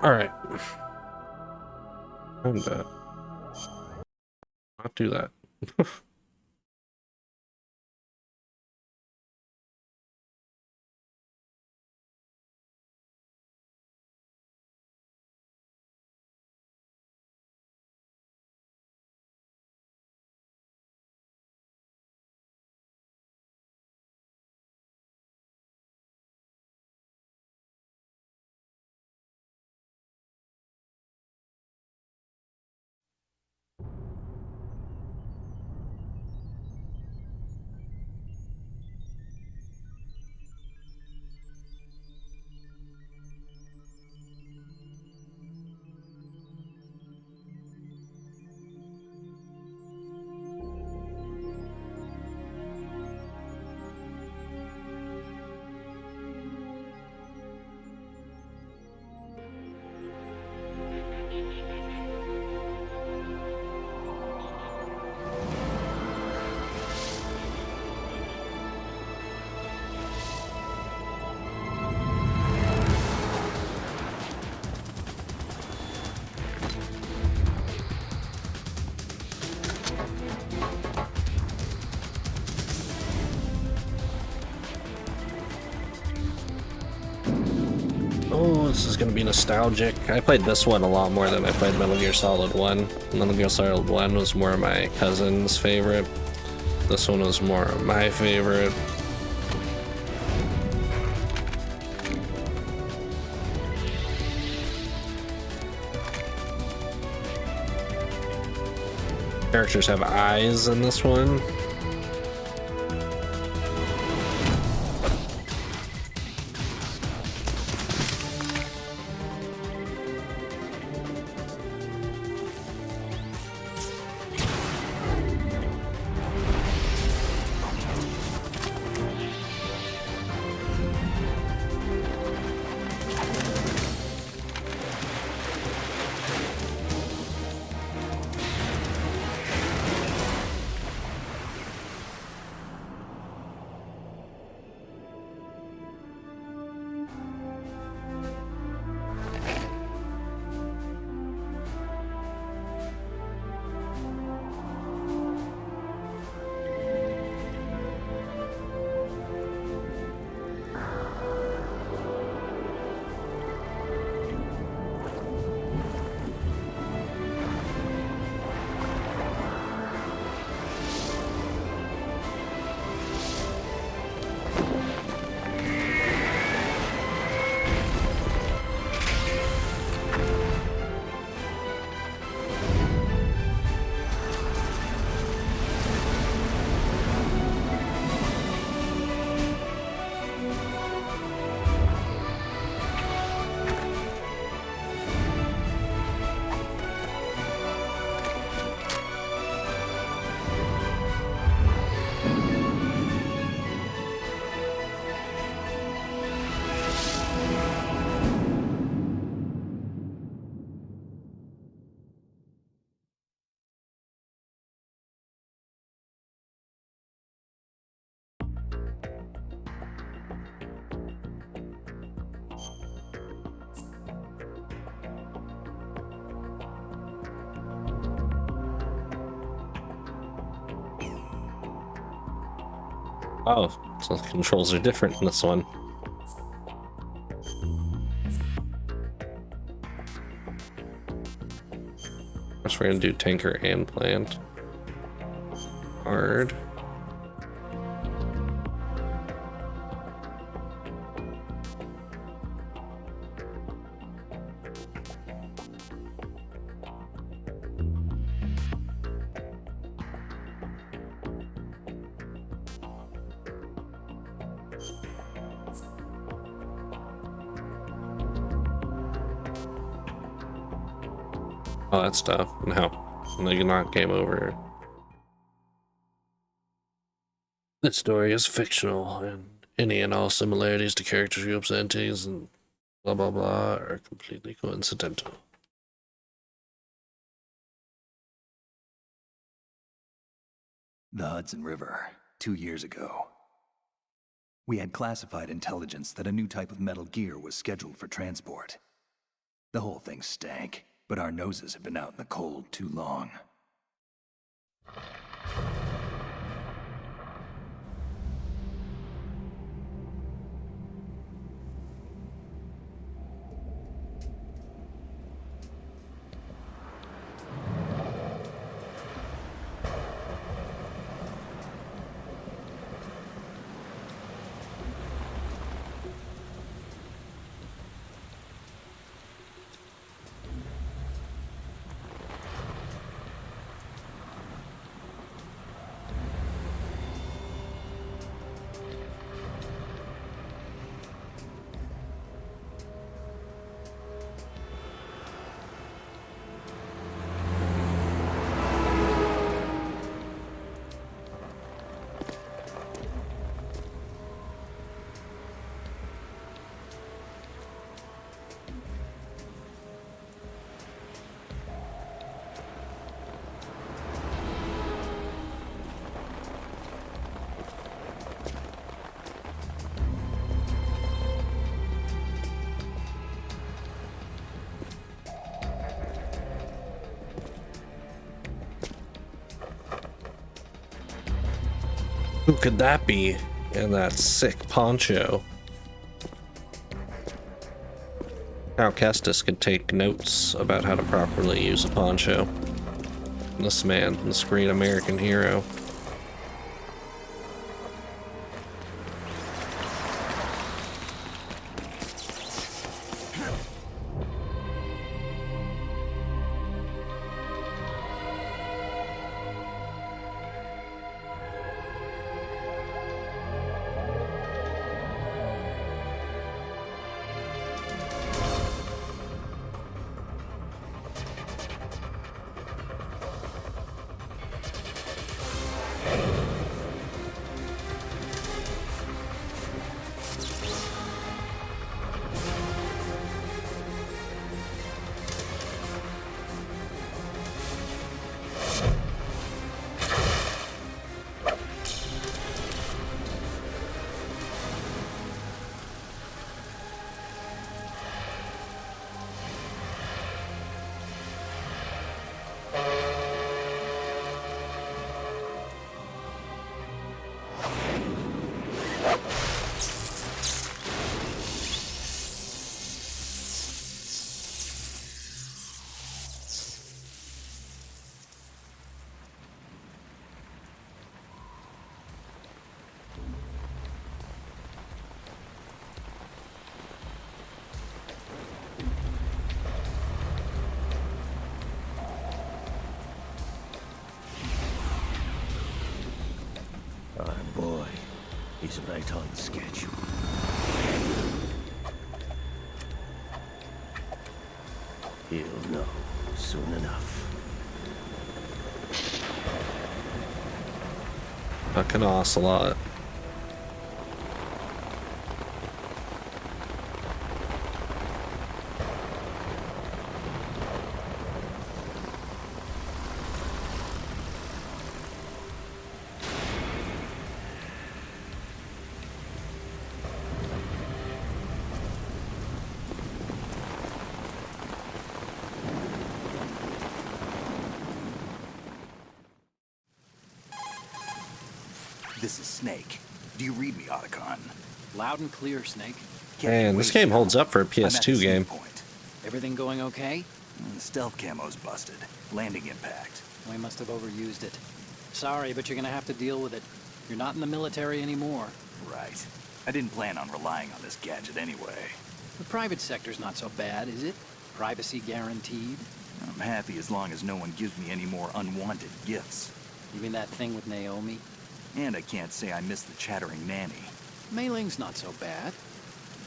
Alright. And, not do that. Oh, this is gonna be nostalgic. I played this one a lot more than I played Metal Gear Solid 1. Metal Gear Solid 1 was more of my cousin's favorite. This one was more of my favorite. Characters have eyes in this one. Oh, so the controls are different in this one. First we're gonna do tanker and plant. Hard. Oh, that's tough. No, not game over. This story is fictional, and any and all similarities to characters, groups, entities, and blah blah blah are completely coincidental. The Hudson River, 2 years ago. We had classified intelligence that a new type of Metal Gear was scheduled for transport. The whole thing stank, but our noses have been out in the cold too long. Who could that be in that sick poncho? How Kestis could take notes about how to properly use a poncho. This man, this great American hero. Boy, he's right on schedule. He'll know soon enough. Fucking ocelot. This is Snake. Do you read me, Otacon? Loud and clear, Snake. Man, this game holds up for a I'm at the PS2 same game. Point. Everything going okay? The stealth camo's busted. Landing impact. We must have overused it. Sorry, but you're gonna have to deal with it. You're not in the military anymore. Right. I didn't plan on relying on this gadget anyway. The private sector's not so bad, is it? Privacy guaranteed? I'm happy as long as no one gives me any more unwanted gifts. You mean that thing with Naomi? And I can't say I miss the chattering nanny. Mei Ling's not so bad.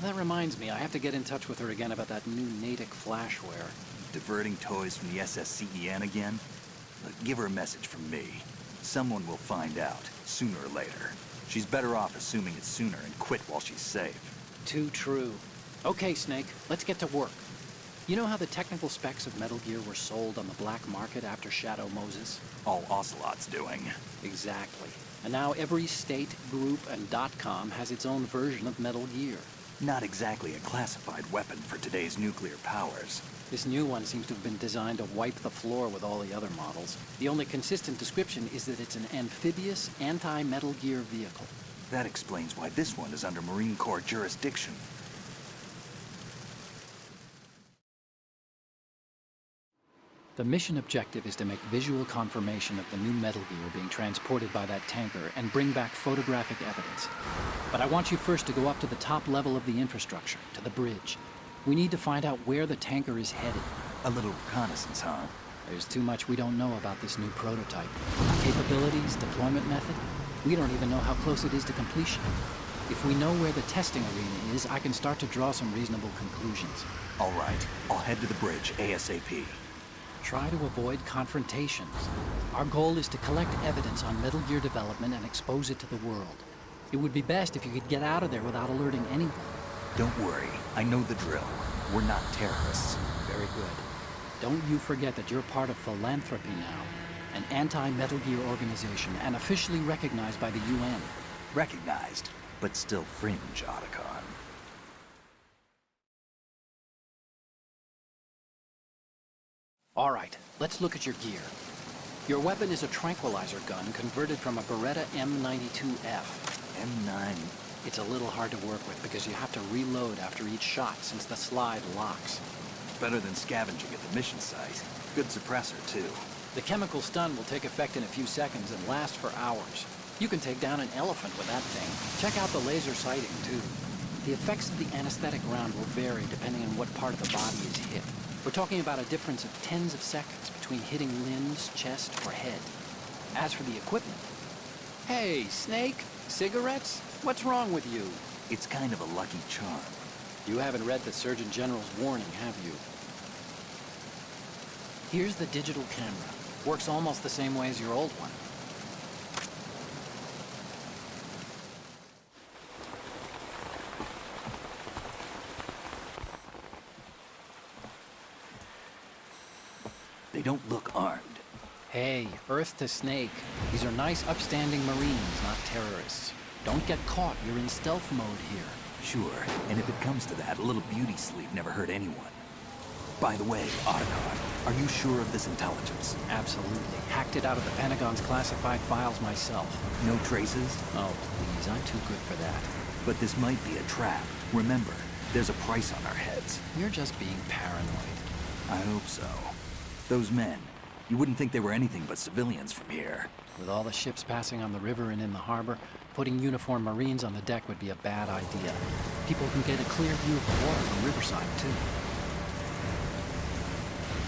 That reminds me, I have to get in touch with her again about that new Natick flashware. Diverting toys from the SSCEN again? Look, give her a message from me. Someone will find out, sooner or later. She's better off assuming it sooner and quit while she's safe. Too true. Okay, Snake, let's get to work. You know how the technical specs of Metal Gear were sold on the black market after Shadow Moses? All Ocelot's doing. Exactly. And now every state, group, and .com has its own version of Metal Gear. Not exactly a classified weapon for today's nuclear powers. This new one seems to have been designed to wipe the floor with all the other models. The only consistent description is that it's an amphibious, anti-Metal Gear vehicle. That explains why this one is under Marine Corps jurisdiction. The mission objective is to make visual confirmation of the new Metal Gear being transported by that tanker and bring back photographic evidence. But I want you first to go up to the top level of the infrastructure, to the bridge. We need to find out where the tanker is headed. A little reconnaissance, huh? There's too much we don't know about this new prototype. Capabilities, deployment method. We don't even know how close it is to completion. If we know where the testing arena is, I can start to draw some reasonable conclusions. All right, I'll head to the bridge ASAP. Try to avoid confrontations. Our goal is to collect evidence on Metal Gear development and expose it to the world. It would be best if you could get out of there without alerting anyone. Don't worry, I know the drill. We're not terrorists. Very good. Don't you forget that you're part of Philanthropy now, an anti-Metal Gear organization and officially recognized by the UN. Recognized, but still fringe, Otacon. All right, let's look at your gear. Your weapon is a tranquilizer gun converted from a Beretta M92F. M9. It's a little hard to work with because you have to reload after each shot since the slide locks. Better than scavenging at the mission site. Good suppressor, too. The chemical stun will take effect in a few seconds and last for hours. You can take down an elephant with that thing. Check out the laser sighting, too. The effects of the anesthetic round will vary depending on what part of the body is hit. We're talking about a difference of tens of seconds between hitting limbs, chest, or head. As for the equipment... Hey, Snake! Cigarettes? What's wrong with you? It's kind of a lucky charm. You haven't read the Surgeon General's warning, have you? Here's the digital camera. Works almost the same way as your old one. They don't look armed. Hey, Earth to Snake. These are nice, upstanding Marines, not terrorists. Don't get caught. You're in stealth mode here. Sure, and if it comes to that, a little beauty sleep never hurt anyone. By the way, Otacon, are you sure of this intelligence? Absolutely. Hacked it out of the Pentagon's classified files myself. No traces? Oh, please, I'm too good for that. But this might be a trap. Remember, there's a price on our heads. You're just being paranoid. I hope so. Those men, you wouldn't think they were anything but civilians from here. With all the ships passing on the river and in the harbor, putting uniformed Marines on the deck would be a bad idea. People can get a clear view of the water from Riverside, too.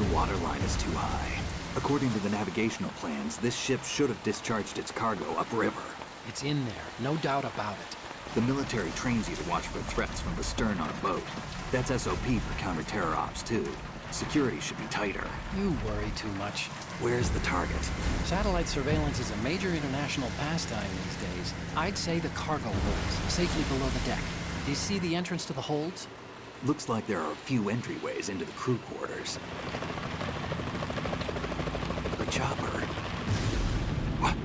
The water line is too high. According to the navigational plans, this ship should have discharged its cargo upriver. It's in there, no doubt about it. The military trains you to watch for threats from the stern on a boat. That's SOP for counter-terror ops, too. Security should be tighter. You worry too much. Where's the target? Satellite surveillance is a major international pastime these days. I'd say the cargo holds, safely below the deck. Do you see the entrance to the holds? Looks like there are a few entryways into the crew quarters. A chopper. What?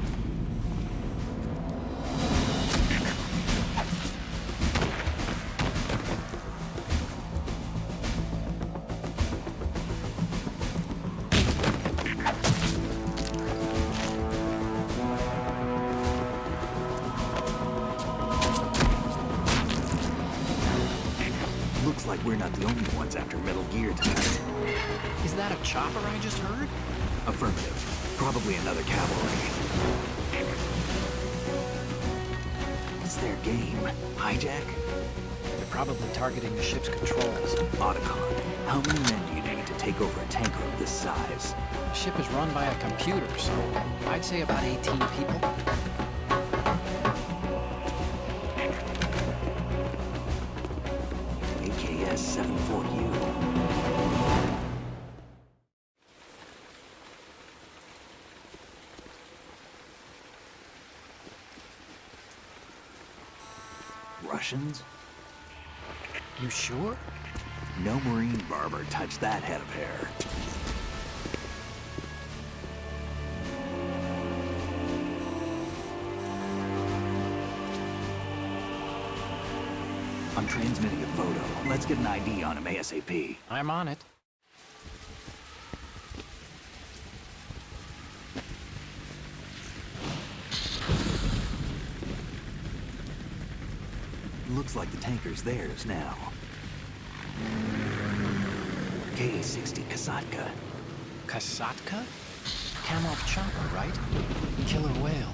Looks like we're not the only ones after Metal Gear tonight. Is that a chopper I just heard? Affirmative. Probably another cavalry. It's their game. Hijack? They're probably targeting the ship's controls. Otacon, how many men do you need to take over a tanker of this size? The ship is run by a computer, so I'd say about 18 people. AKS 74U. Russians? You sure? No Marine barber touched that head of hair. I'm transmitting a photo. Let's get an ID on him ASAP. I'm on it. Looks like the tanker's theirs now. Ka-60 Kasatka. Kasatka? Kamov chopper, right? Killer whale.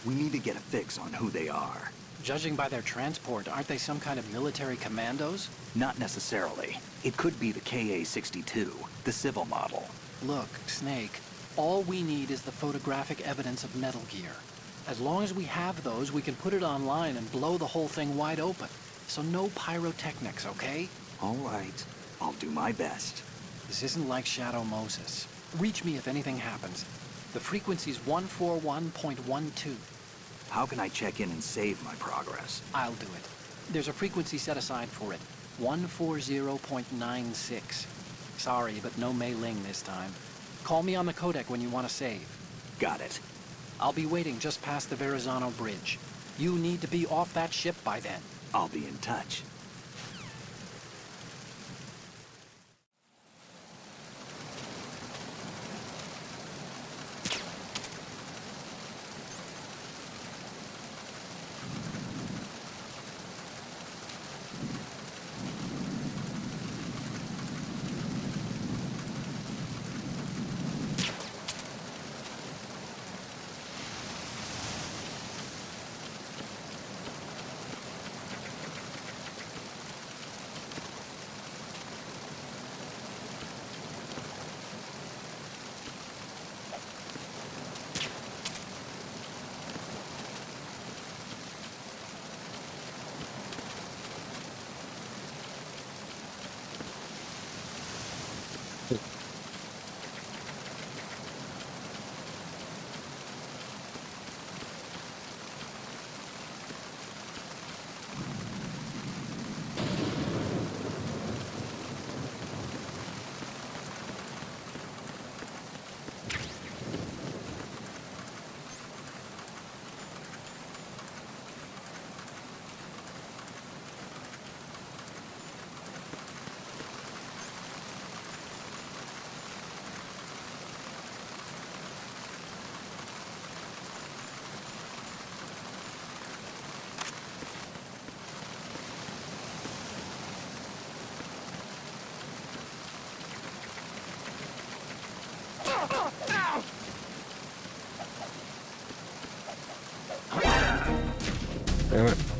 We need to get a fix on who they are. Judging by their transport, aren't they some kind of military commandos? Not necessarily. It could be the Ka-62, the civil model. Look, Snake, all we need is the photographic evidence of Metal Gear. As long as we have those, we can put it online and blow the whole thing wide open. So no pyrotechnics, okay? All right. I'll do my best. This isn't like Shadow Moses. Reach me if anything happens. The frequency's 141.12. How can I check in and save my progress? I'll do it. There's a frequency set aside for it. 140.96. Sorry, but no Mei Ling this time. Call me on the codec when you want to save. Got it. I'll be waiting just past the Verrazano Bridge. You need to be off that ship by then. I'll be in touch. Damn it.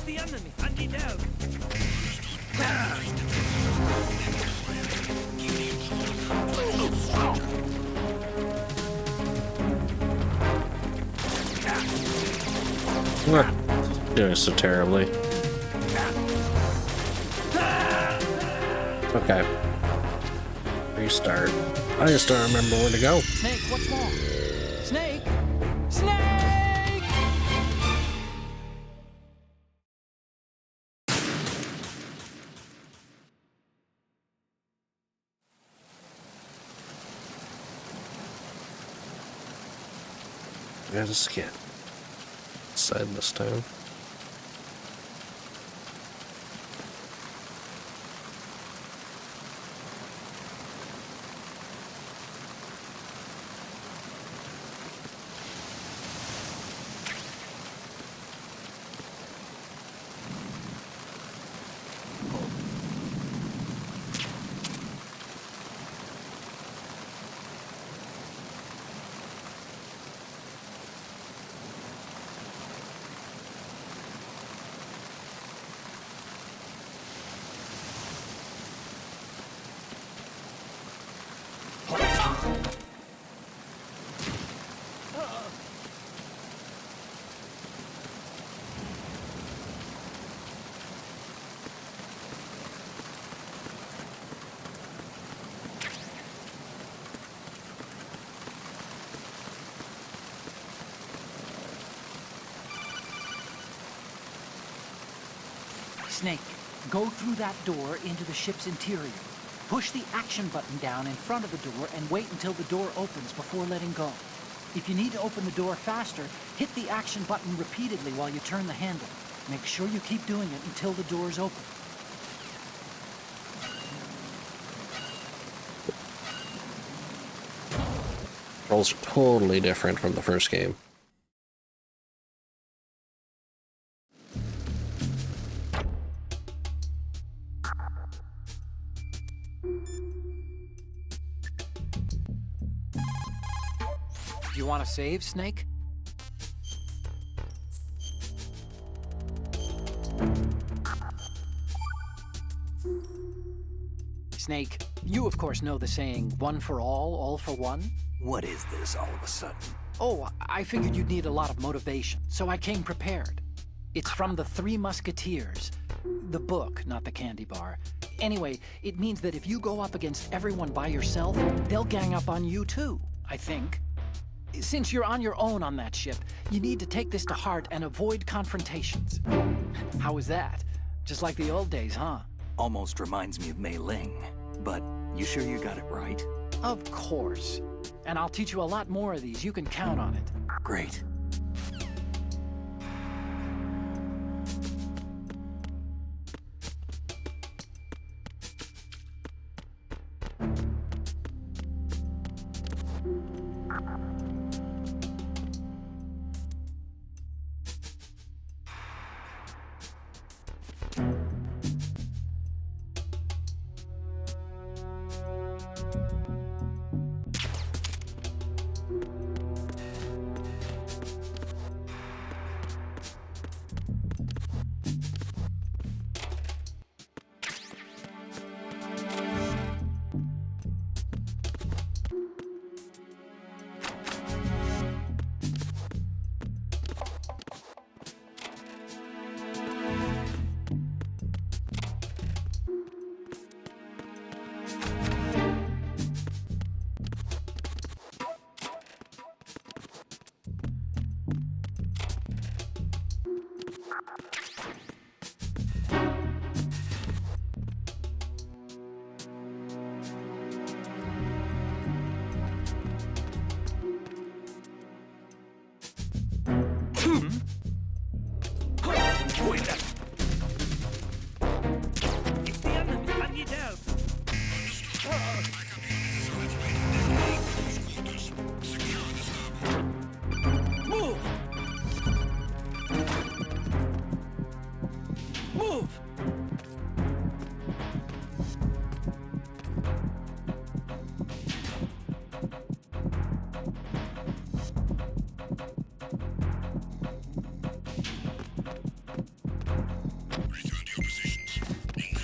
the enemy. I need help. Doing so terribly. Okay. Restart. I just don't remember where to go. Snake, what's wrong? Snake! Snake! I just can't decide this time. Snake, go through that door into the ship's interior. Push the action button down in front of the door and wait until the door opens before letting go. If you need to open the door faster, hit the action button repeatedly while you turn the handle. Make sure you keep doing it until the door's open. Controls are totally different from the first game. Do you want to save, Snake? Snake, you of course know the saying, one for all for one? What is this all of a sudden? Oh, I figured you'd need a lot of motivation, so I came prepared. It's from the Three Musketeers. The book, not the candy bar. Anyway, it means that if you go up against everyone by yourself, they'll gang up on you too, I think. Since you're on your own on that ship, you need to take this to heart and avoid confrontations. How was that? Just like the old days, huh? Almost reminds me of Mei Ling, but you sure you got it right? Of course. And I'll teach you a lot more of these. You can count on it. Great.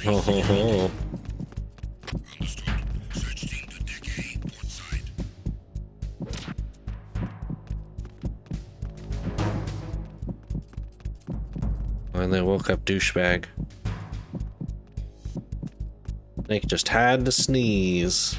Ho ho ho. Finally woke up douchebag. Nick just had to sneeze.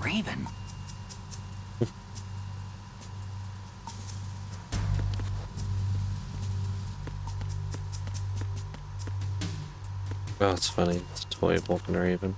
Raven. Oh, it's funny. It's a toy Vulcan Raven.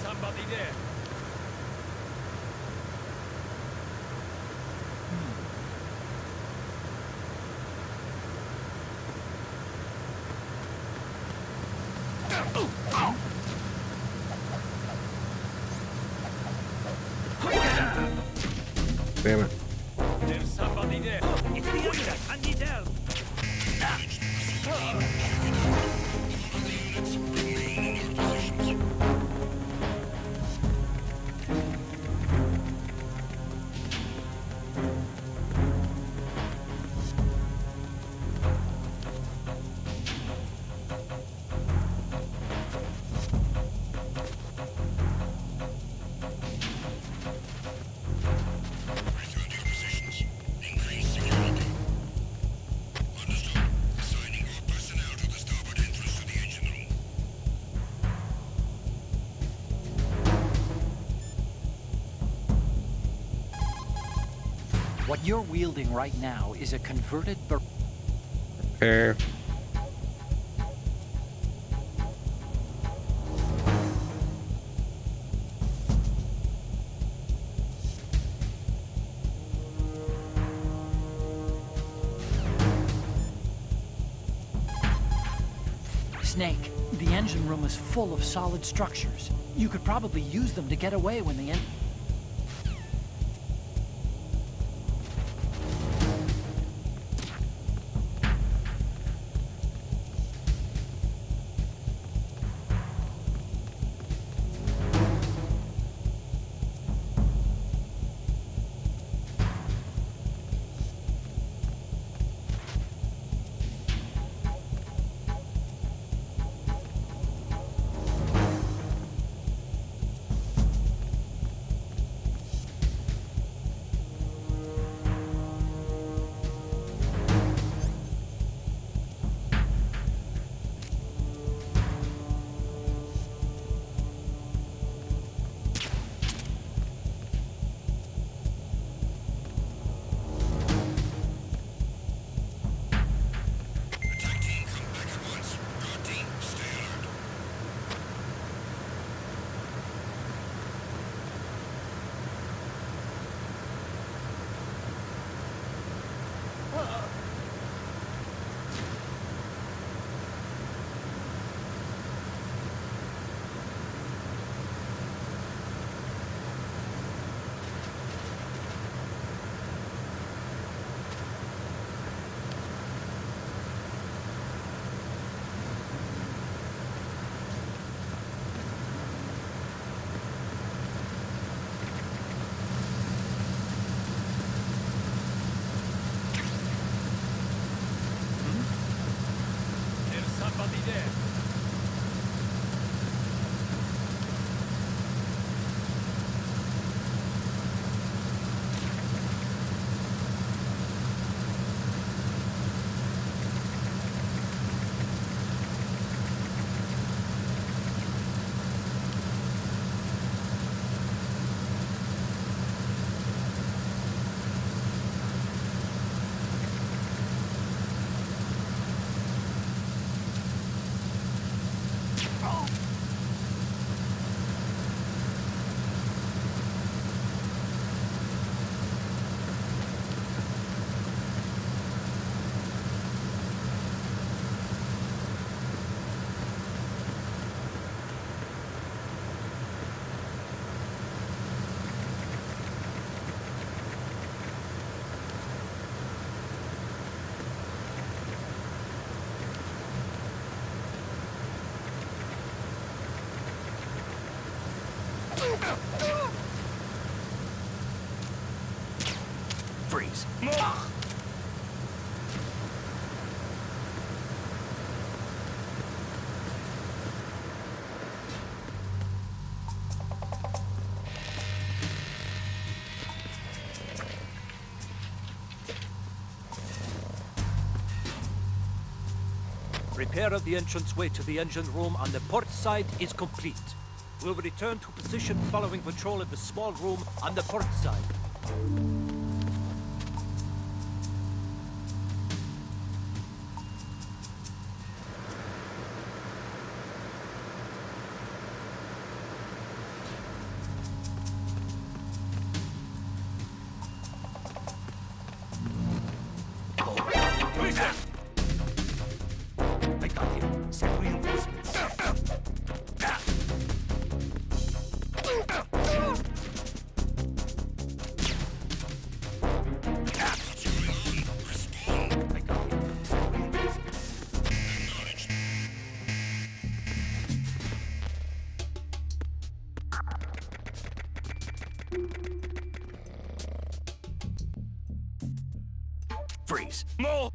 Somebody there. Damn it. There's somebody there. It's the other. I need help. What you're wielding right now is a converted Here. Snake. The engine room is full of solid structures. You could probably use them to get away when the There's somebody there. Freeze. Repair of the entranceway to the engine room on the port side is complete. We'll return to position following patrol of the small room on the port side. I got him. Send reinforcements. I got him. Send reinforcements. Freeze. More!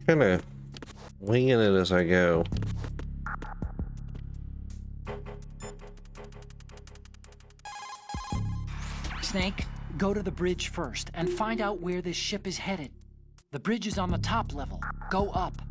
Kind of winging it as I go. Snake, go to the bridge first and find out where this ship is headed. The bridge is on the top level. Go up.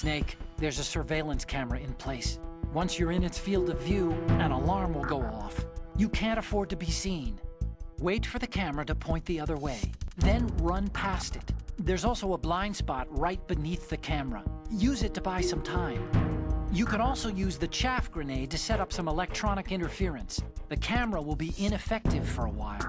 Snake, there's a surveillance camera in place. Once you're in its field of view, an alarm will go off. You can't afford to be seen. Wait for the camera to point the other way, then run past it. There's also a blind spot right beneath the camera. Use it to buy some time. You can also use the chaff grenade to set up some electronic interference. The camera will be ineffective for a while.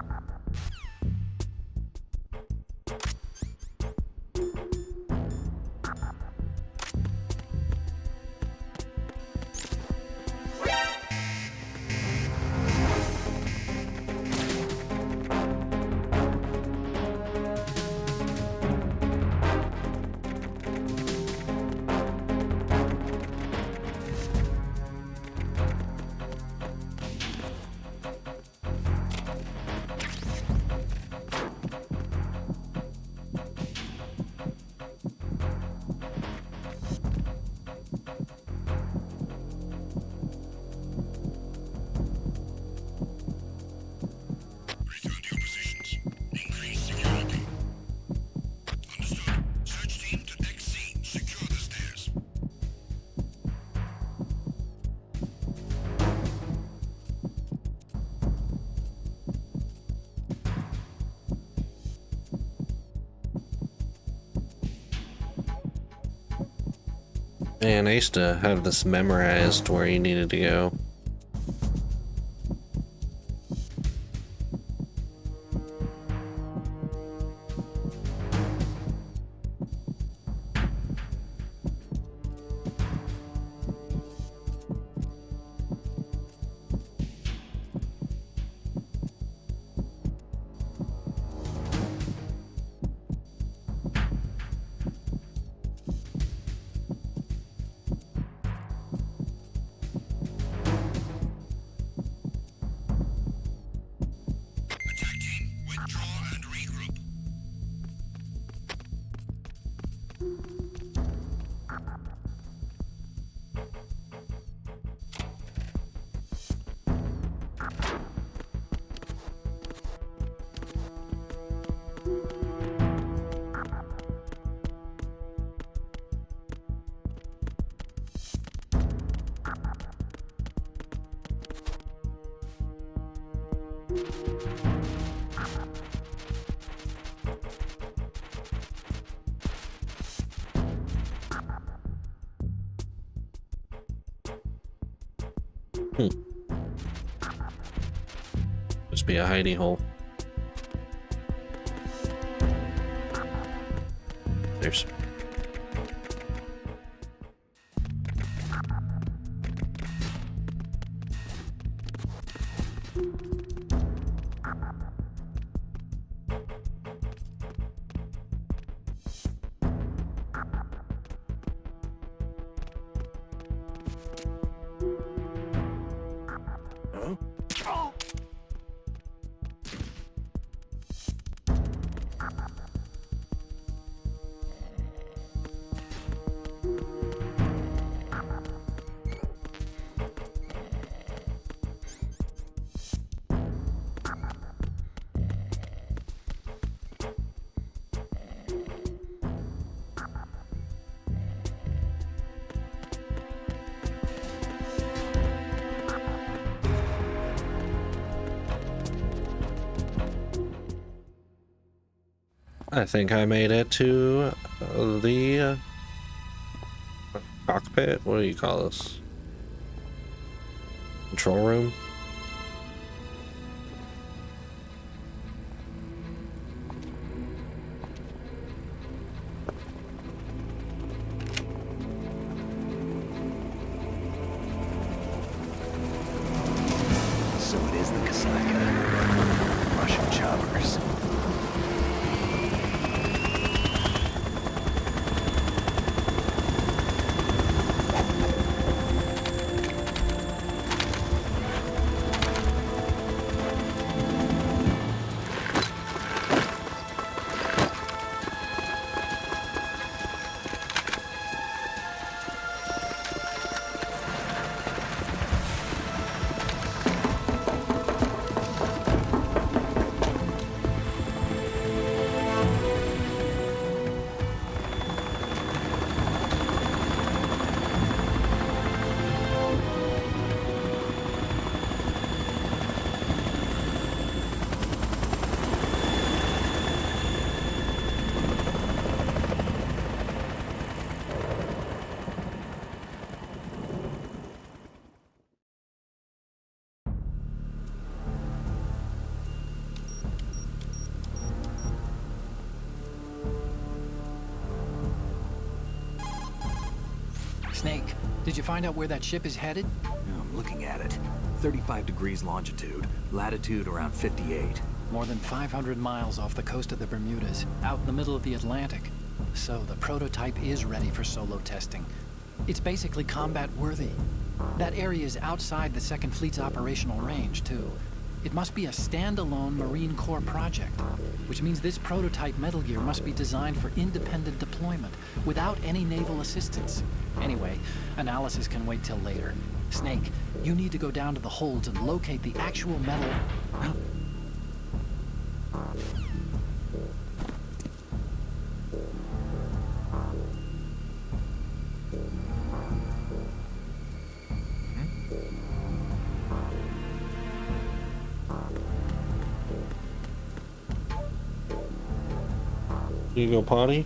Man, I used to have this memorized where you needed to go. Just be a hidey hole. There's. I think I made it to the cockpit. What do you call this? Control room. So it is the Kasaka. Russian choppers. Snake, did you find out where that ship is headed? I'm looking at it. 35 degrees longitude, latitude around 58. More than 500 miles off the coast of the Bermudas, out in the middle of the Atlantic. So the prototype is ready for solo testing. It's basically combat worthy. That area is outside the Second Fleet's operational range, too. It must be a standalone Marine Corps project, which means this prototype Metal Gear must be designed for independent deployment, without any naval assistance. Anyway, analysis can wait till later. Snake, you need to go down to the holds and locate the actual metal... You go potty?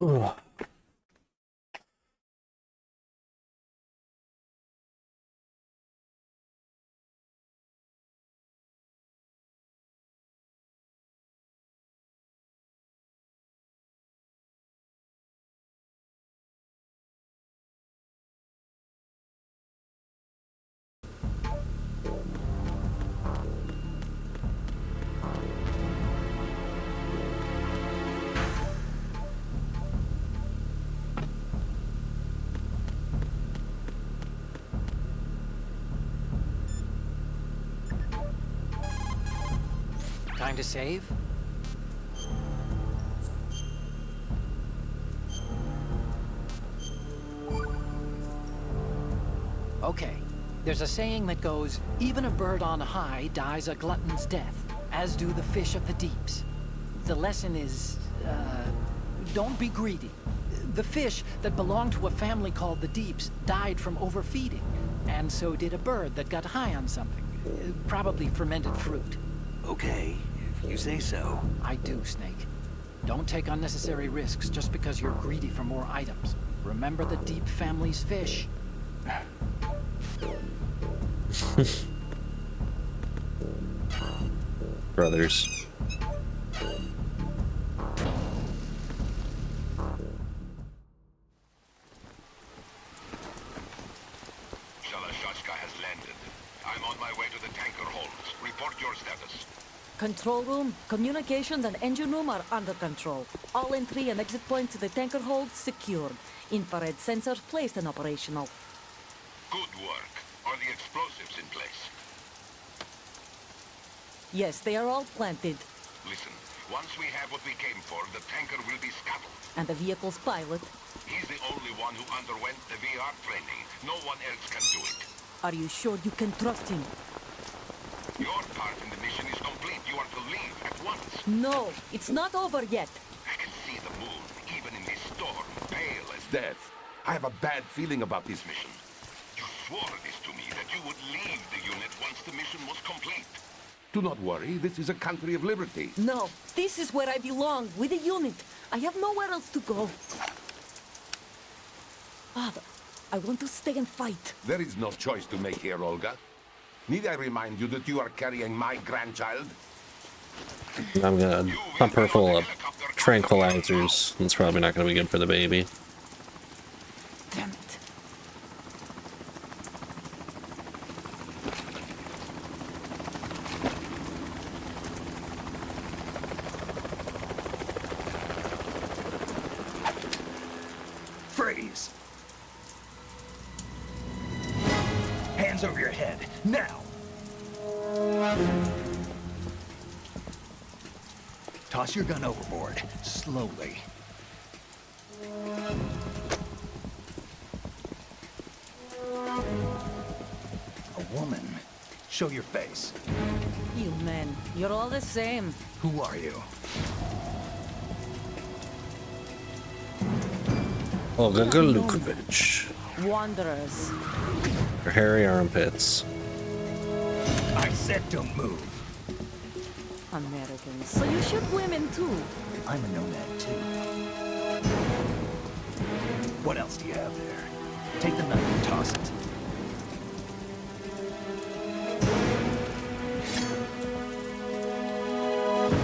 Ugh. Time to save? Okay. There's a saying that goes, even a bird on high dies a glutton's death, as do the fish of the deeps. The lesson is, don't be greedy. The fish that belonged to a family called the Deeps died from overfeeding, and so did a bird that got high on something, probably fermented fruit. Okay, if you say so. I do, Snake. Don't take unnecessary risks just because you're greedy for more items. Remember the Deep family's fish. Brothers. Shalashashka has landed. I'm on my way to the tanker holds. Report your status. Control room, communications and engine room are under control. All entry and exit points to the tanker hold secured. Infrared sensors placed and operational. Good work. Are the explosives in place? Yes, they are all planted. Listen, once we have what we came for, the tanker will be scuttled. And the vehicle's pilot. He's the only one who underwent the VR training. No one else can do it. Are you sure you can trust him? Your part in the mission is complete. You are to leave at once. No, it's not over yet. I can see the moon, even in this storm, pale as death. I have a bad feeling about this mission. You swore this to me, that you would leave the unit once the mission was complete. Do not worry, this is a country of liberty. No, this is where I belong, with the unit. I have nowhere else to go. Father, I want to stay and fight. There is no choice to make here, Olga. Need I remind you that you are carrying my grandchild? I'm gonna pump her full of tranquilizers. That's probably not gonna be good for the baby. Damn it. Freeze! Hands over your head, now! Toss your gun overboard, slowly. A woman. Show your face. You men, you're all the same. Who are you? Olga Galukovich. Wanderers. Her hairy armpits. I said don't move. Americans. So you shoot women too. I'm a nomad too. What else do you have there? Take the knife and toss it.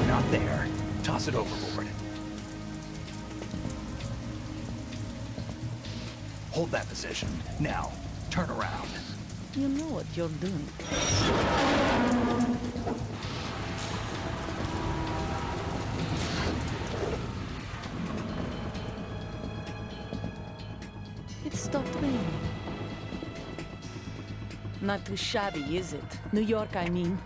Not there. Toss it overboard. Hold that position. Now, turn around. You know what you're doing. It stopped raining. Not too shabby, is it? New York, I mean.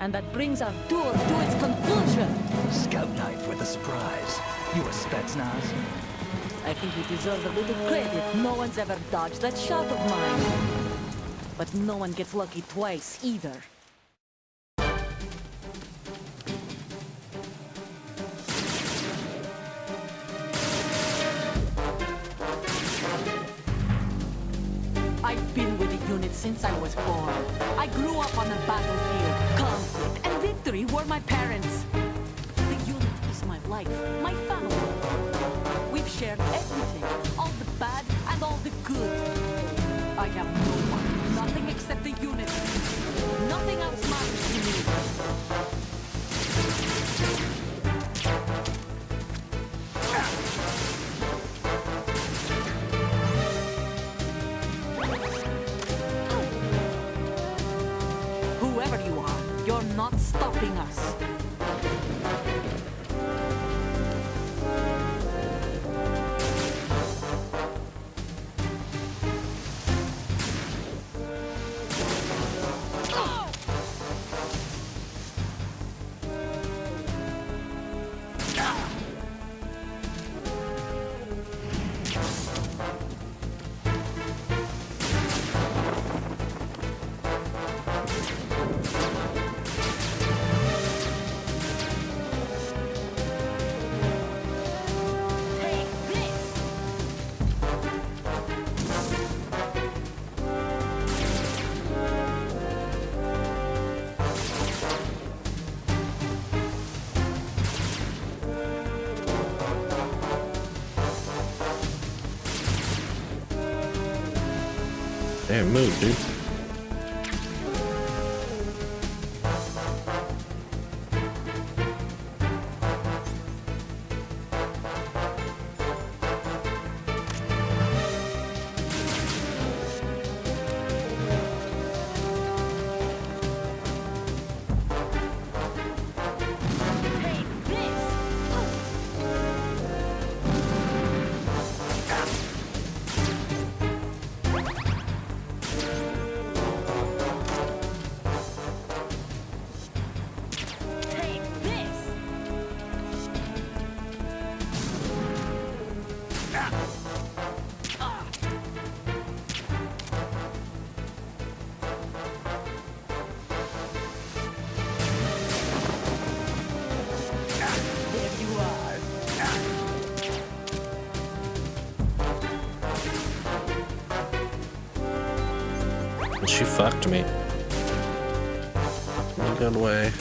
And that brings our tour to its conclusion. Scout knife with a surprise. You a Spetsnaz? I think you deserve a little credit. No one's ever dodged that shot of mine. But no one gets lucky twice, either. up on the battlefield. Conflict and victory were my parents. The unit is my life, my family. We've shared everything, all the bad and all the good. I have no one, nothing except the unit. Nothing else matters to me. Whoever you are, you're not stopping us. Damn, move, dude. She fucked me. In a good way.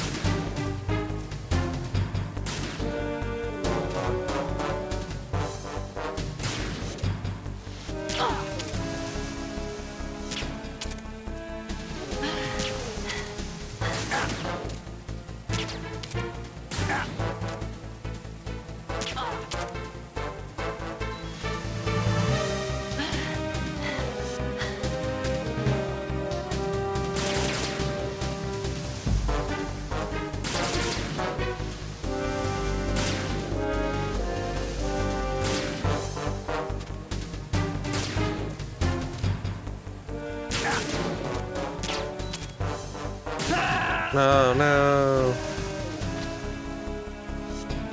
Oh no.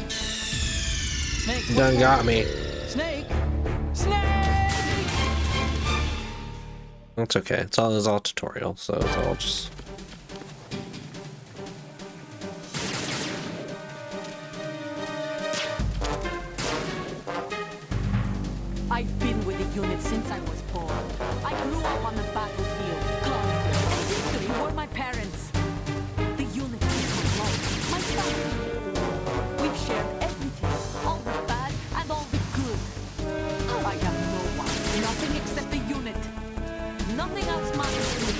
Snake, You done got me. Snake! Snake! That's okay. It's all tutorial, so it's all just. I've been with the unit since I was born. I grew up on the battlefield. Conflict and victory were my parents. The unit is my life, my family. We've shared everything, all the bad and all the good. I have no one, nothing except the unit. Nothing else matters to me.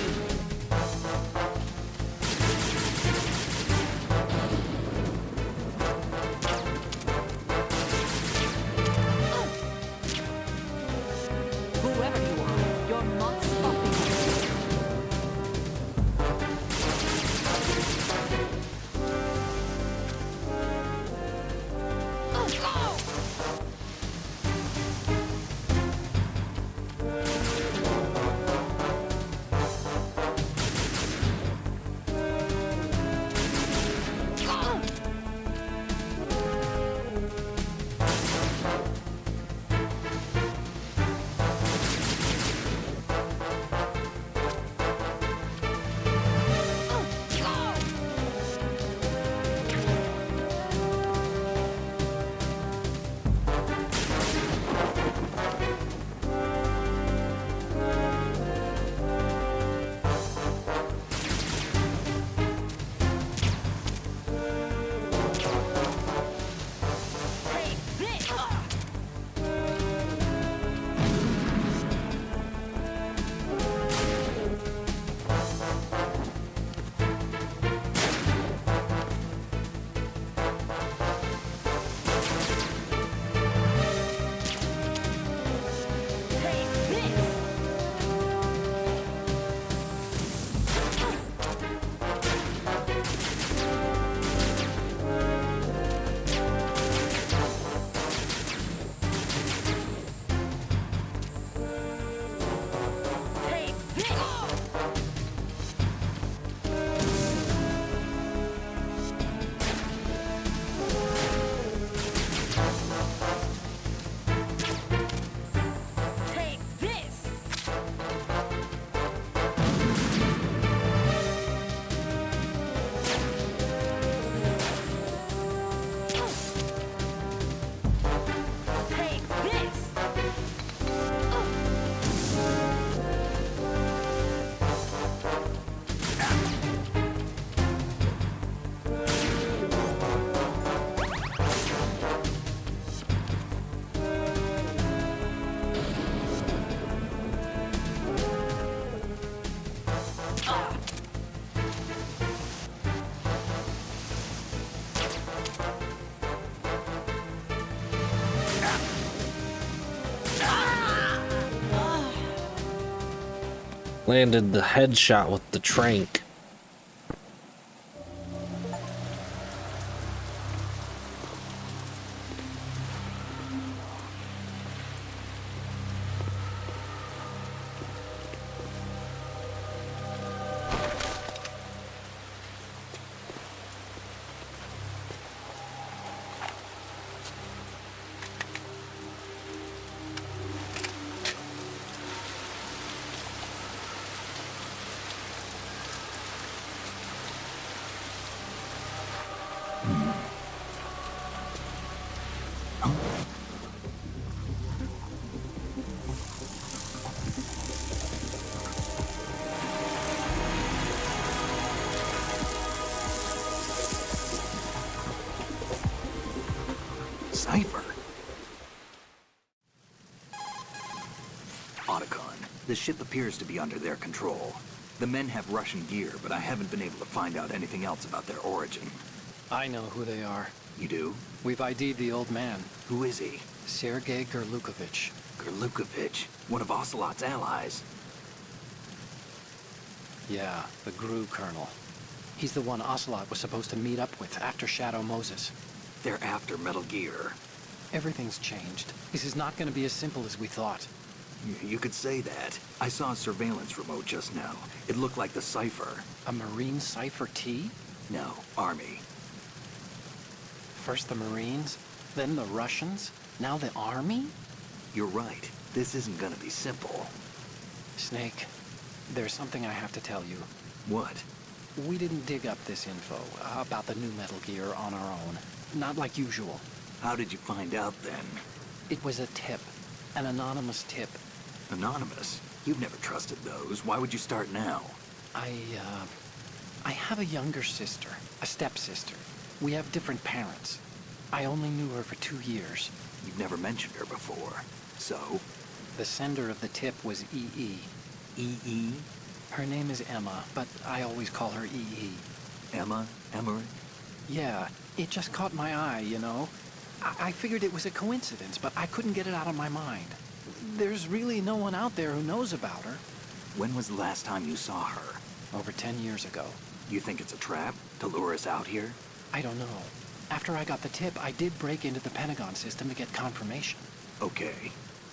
Whoever you are, you're not stopping us. Landed the headshot with the trank. Cipher. Otacon, the ship appears to be under their control. The men have Russian gear, but I haven't been able to find out anything else about their origin. I know who they are. You do? We've ID'd the old man, Who is he? Sergei Gerlukovich. Gerlukovich, one of Ocelot's allies. Yeah, the GRU colonel. He's the one Ocelot was supposed to meet up with after Shadow Moses. They're after Metal Gear. Everything's changed. This is not going to be as simple as we thought. You could say that. I saw a surveillance remote just now. It looked like the Cipher. A Marine Cipher T? No, Army. First the Marines, then the Russians, now the Army? You're right. This isn't gonna be simple. Snake, there's something I have to tell you. What? We didn't dig up this info about the new Metal Gear on our own. Not like usual. How did you find out then? It was a tip. An anonymous tip. Anonymous? You've never trusted those. Why would you start now? I have a younger sister, a stepsister. We have different parents. I only knew her for 2 years. You've never mentioned her before. So? The sender of the tip was EE. E.E.? Her name is Emma, but I always call her EE. Emma? Emmerich? Yeah, it just caught my eye, you know? I figured it was a coincidence, but I couldn't get it out of my mind. There's really no one out there who knows about her. When was the last time you saw her? Over 10 years ago. You think it's a trap? To lure us out here? I don't know. After I got the tip, I did break into the Pentagon system to get confirmation. Okay.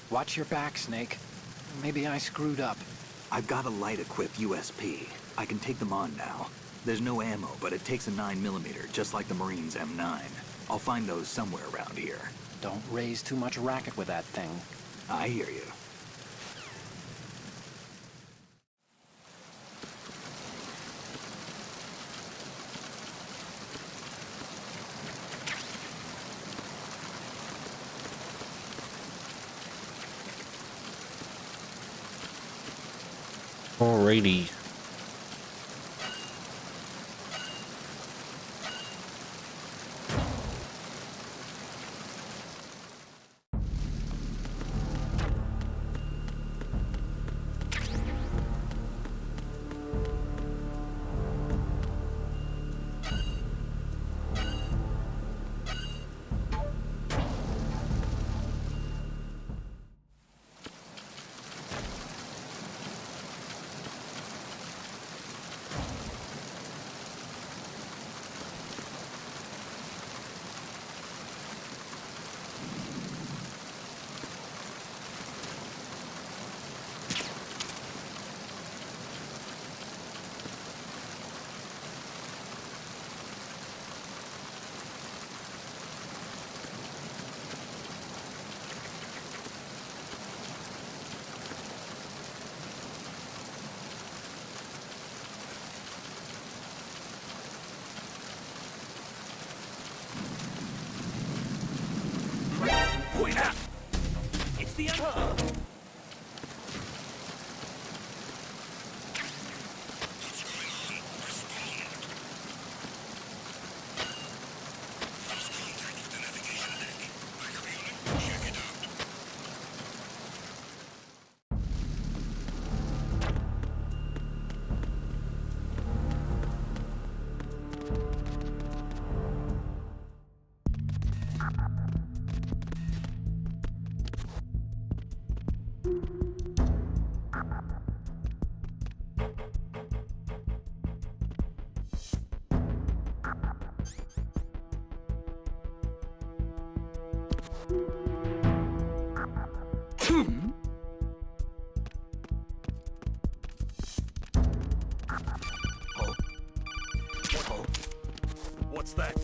Watch your back, Snake. Maybe I screwed up. I've got a light-equipped USP. I can take them on now. There's no ammo, but it takes a 9mm, just like the Marines' M9. I'll find those somewhere around here. Don't raise too much racket with that thing. I hear you. Alrighty. Wait up! It's the end. What's that?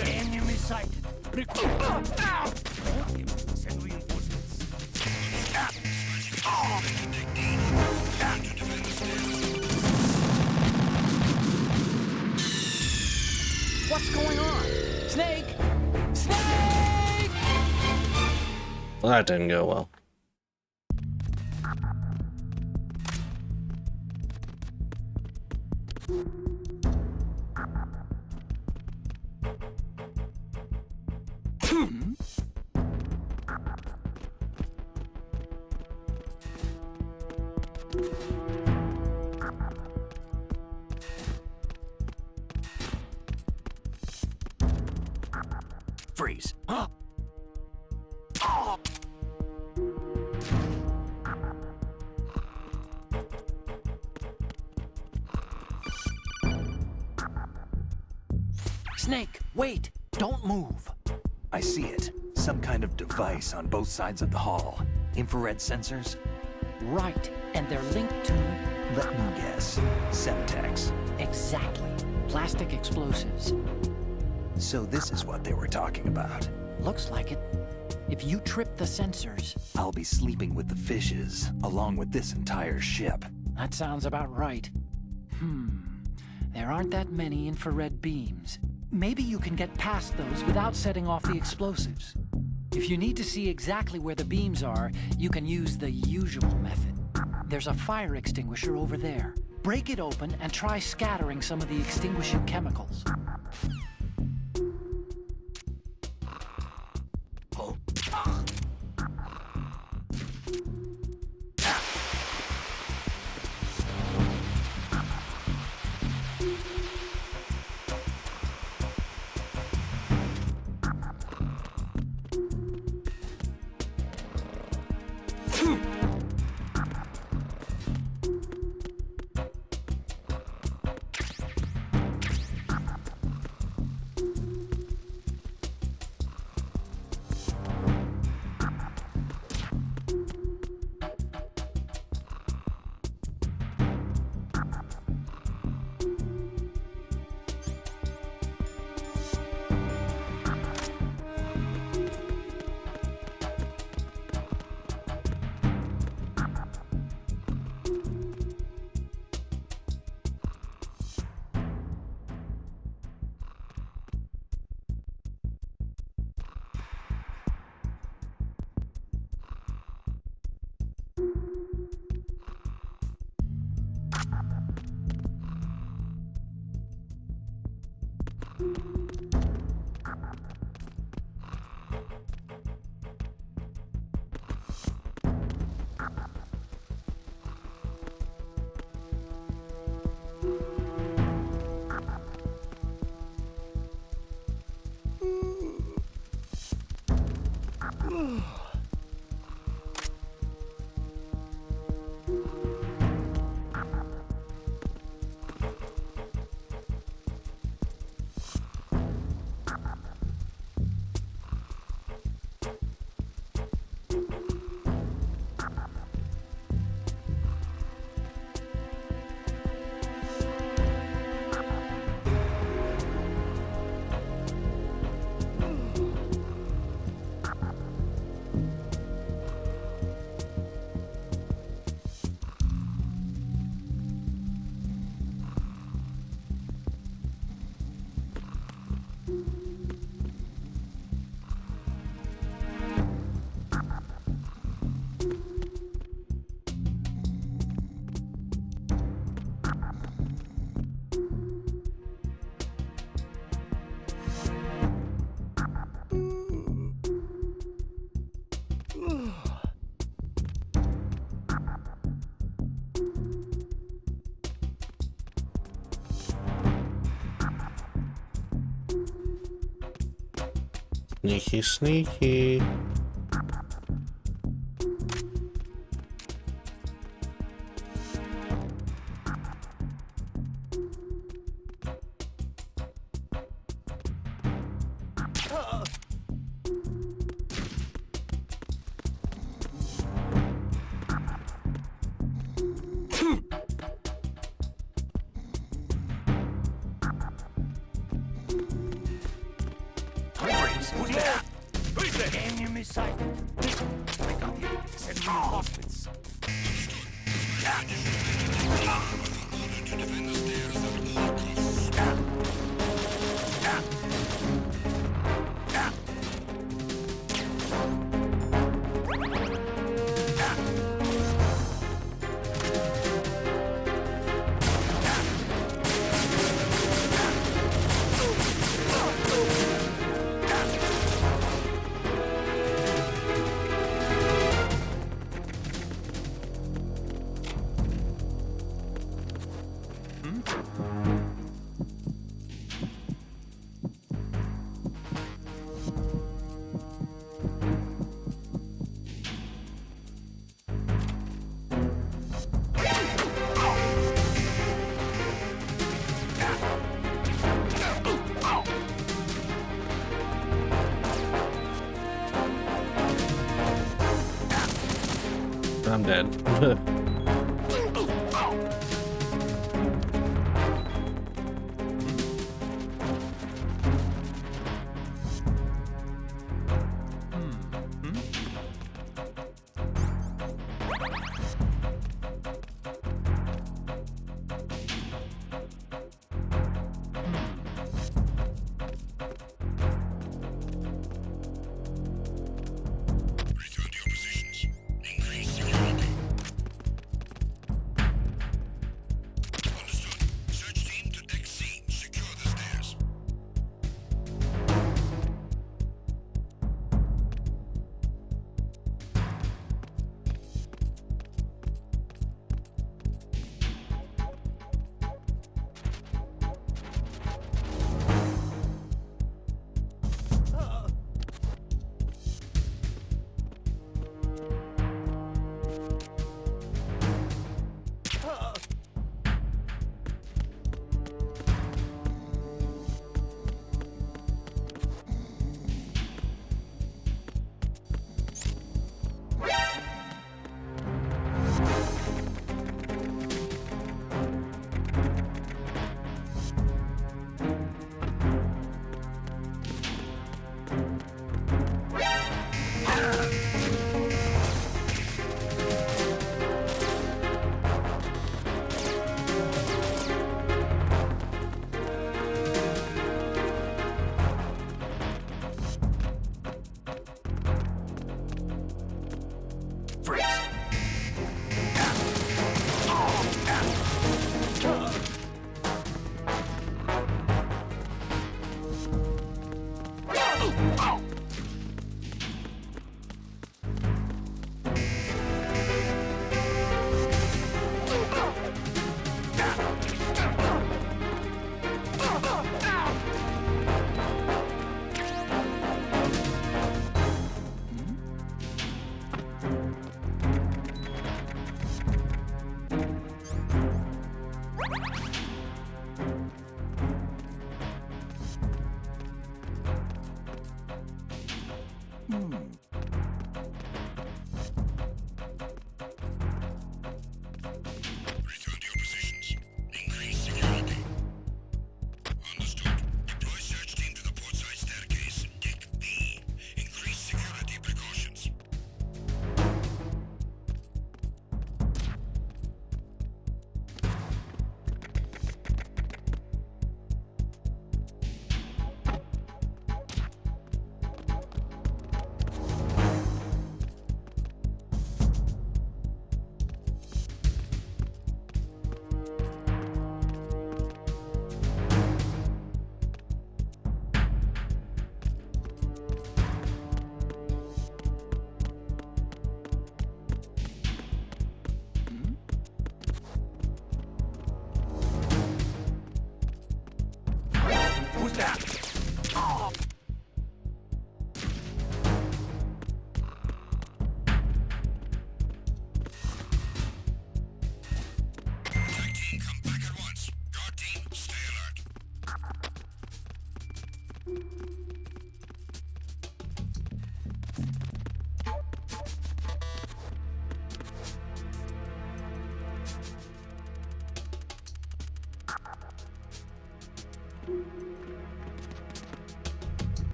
Enemy sighted. Send reinforcements. What's going on? Snake! Snake! Well, that didn't go well. Freeze. Snake, wait! Don't move! I see it. Some kind of device on both sides of the hall. Infrared sensors? Right, and they're linked to... Let me guess. Semtex. Exactly. Plastic explosives. So this is what they were talking about. Looks like it. If you trip the sensors... I'll be sleeping with the fishes, along with this entire ship. That sounds about right. There aren't that many infrared beams. Maybe you can get past those without setting off the explosives. If you need to see exactly where the beams are, you can use the usual method. There's a fire extinguisher over there. Break it open and try scattering some of the extinguishing chemicals. Sneaky, sneaky. Who's there? Who's there? Enemy sighted. I got him. Send reinforcements. I'm dead.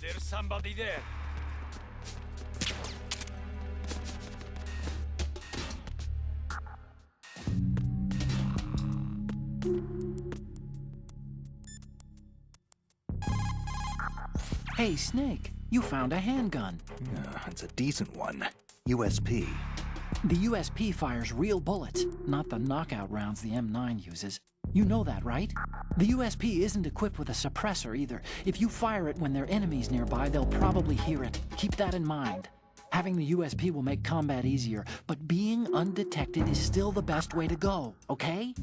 There's somebody there. Hey, Snake, you found a handgun. It's a decent one. USP. The USP fires real bullets, not the knockout rounds the M9 uses. You know that, right? The USP isn't equipped with a suppressor either. If you fire it when there are enemies nearby, they'll probably hear it. Keep that in mind. Having the USP will make combat easier, but being undetected is still the best way to go, okay?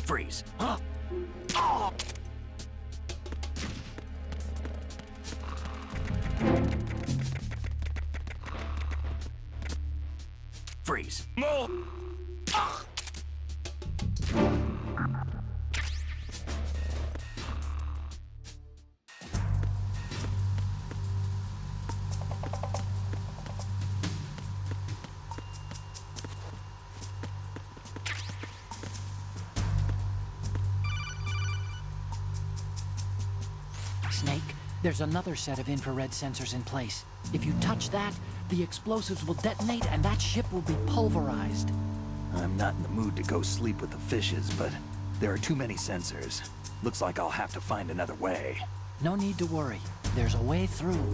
Freeze. Freeze. Snake, there's another set of infrared sensors in place. If you touch that, the explosives will detonate and that ship will be pulverized. I'm not in the mood to go sleep with the fishes, but there are too many sensors. Looks like I'll have to find another way. No need to worry. There's a way through.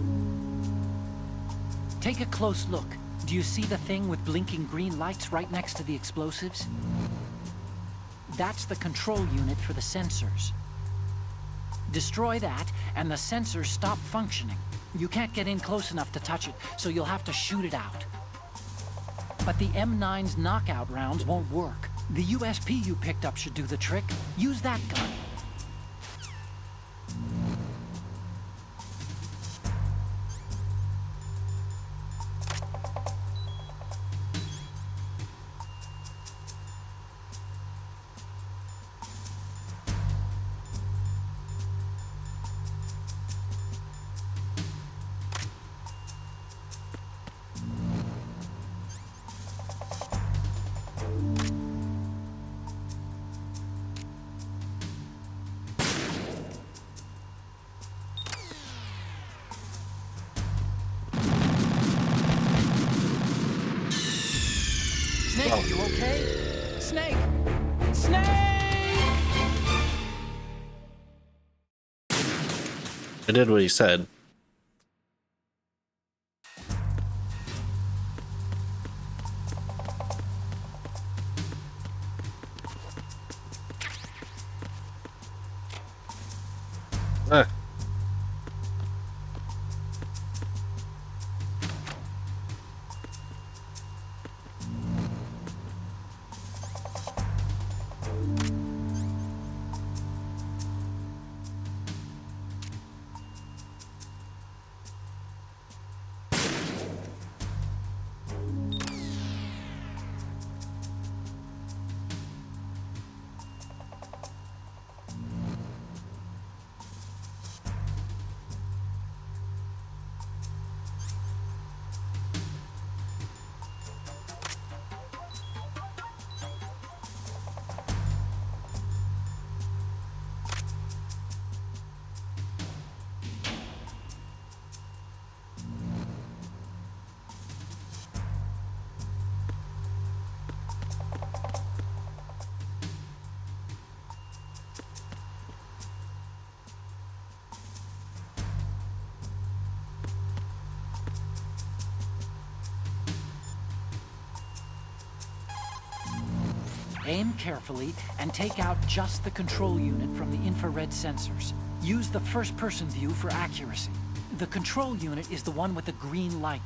Take a close look. Do you see the thing with blinking green lights right next to the explosives? That's the control unit for the sensors. Destroy that, and the sensors stop functioning. You can't get in close enough to touch it, so you'll have to shoot it out. But the M9's knockout rounds won't work. The USP you picked up should do the trick. Use that gun. Snake, are you okay? Snake! Snake! I did what he said. Ah. Aim carefully and take out just the control unit from the infrared sensors. Use the first-person view for accuracy. The control unit is the one with the green light.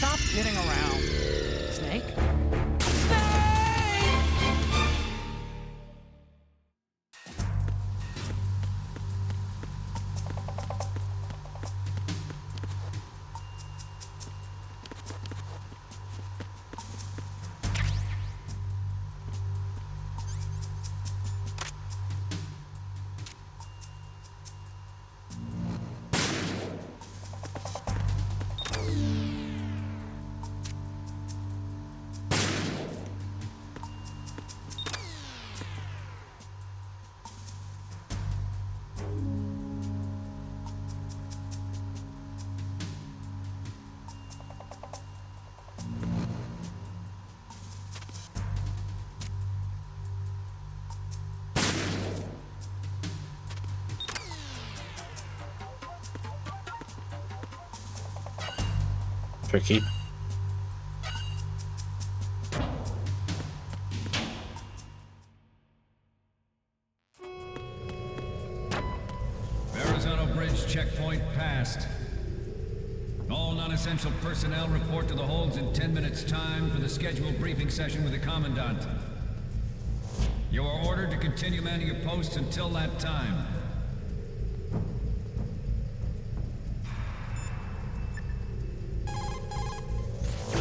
Stop kidding around. Snake? Tricky. Verrazano Bridge checkpoint passed. All non-essential personnel report to the holds in 10 minutes' time for the scheduled briefing session with the Commandant. You are ordered to continue manning your posts until that time.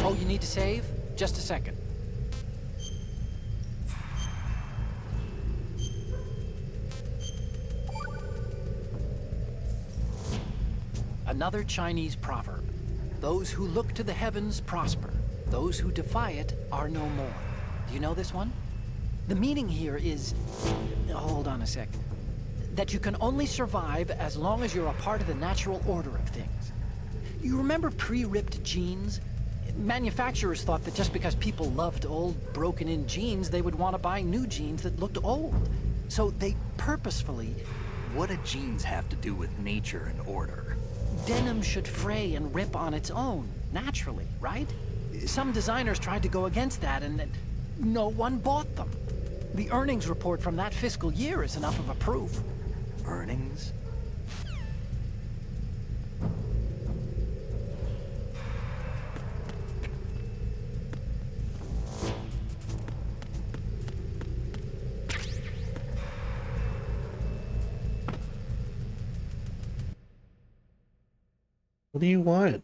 Oh, you need to save? Just a second. Another Chinese proverb. Those who look to the heavens prosper. Those who defy it are no more. Do you know this one? The meaning here is... Hold on a sec. That you can only survive as long as you're a part of the natural order of things. You remember pre-ripped jeans? Manufacturers thought that just because people loved old, broken-in jeans, they would want to buy new jeans that looked old. So they purposefully... What do jeans have to do with nature and order? Denim should fray and rip on its own, naturally, right? Some designers tried to go against that, and no one bought them. The earnings report from that fiscal year is enough of a proof. Earnings? What do you want?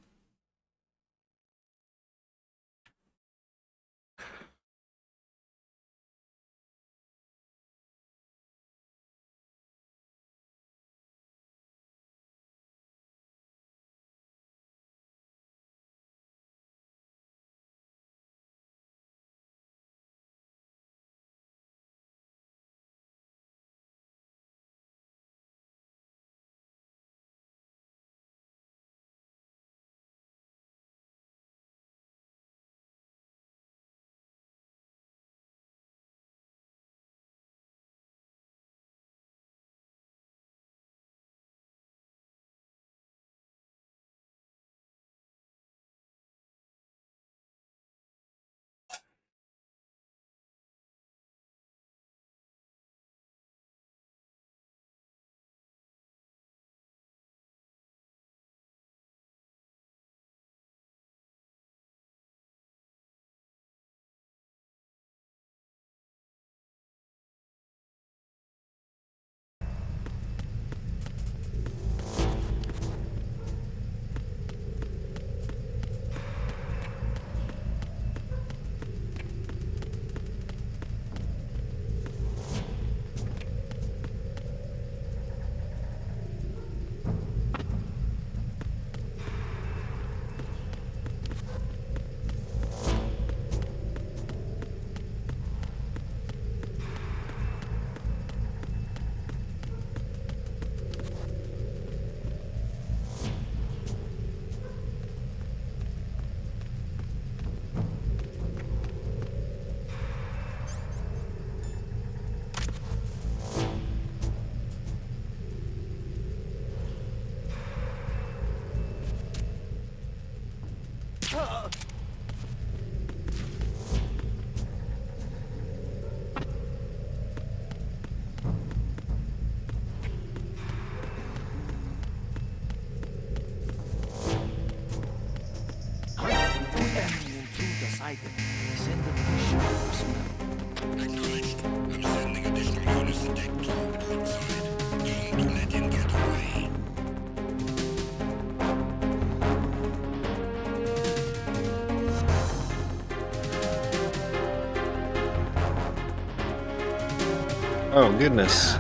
Oh goodness.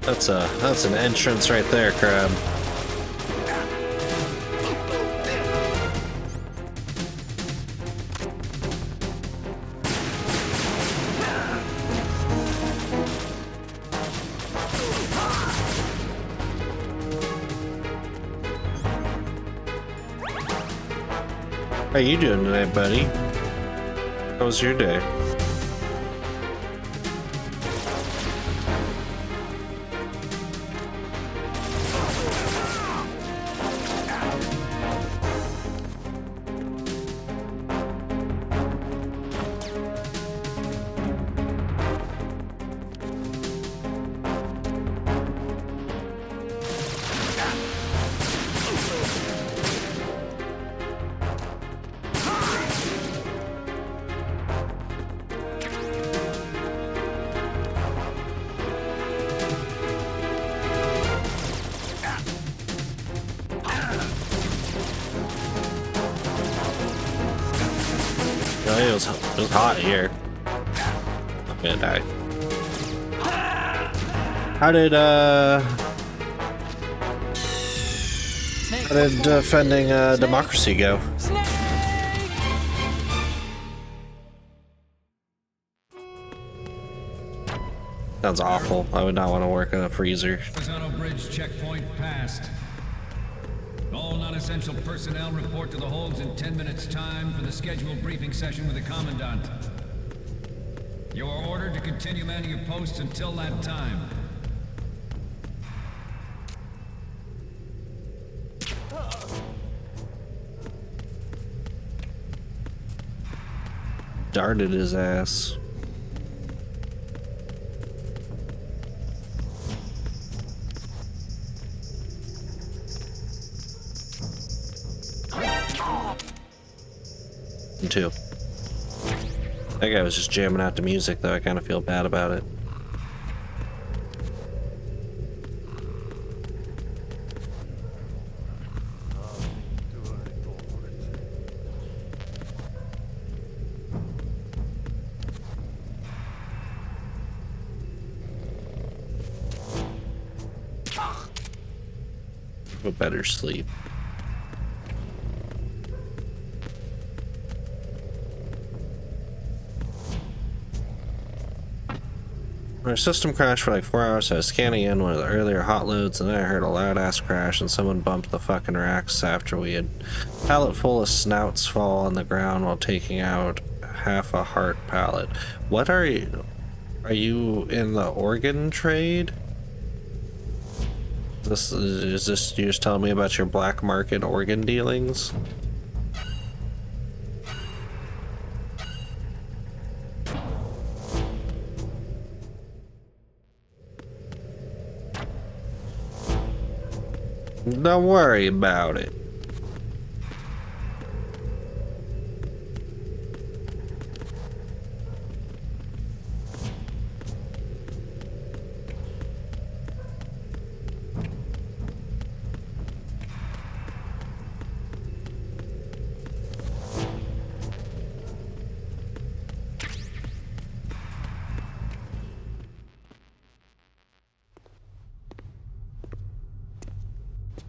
That's an entrance right there, Crab. How you doing tonight, buddy? How was your day? It was hot here. I'm gonna die. How did defending democracy go? Sounds awful. I would not want to work in a freezer. Horizontal bridge checkpoint passed. All non-essential personnel report to the holds in 10 minutes' time for the scheduled briefing session with the Commandant. You are ordered to continue manning your posts until that time. Darted his ass. Too. That guy was just jamming out to music, though. I kind of feel bad about it. A better sleep. Our system crashed for like 4 hours. I was scanning in one of the earlier hot loads, and then I heard a loud ass crash, and someone bumped the fucking racks after we had a pallet full of snouts fall on the ground while taking out half a heart pallet. What are you? Are you in the organ trade? Is this you just telling me about your black market organ dealings? Don't worry about it.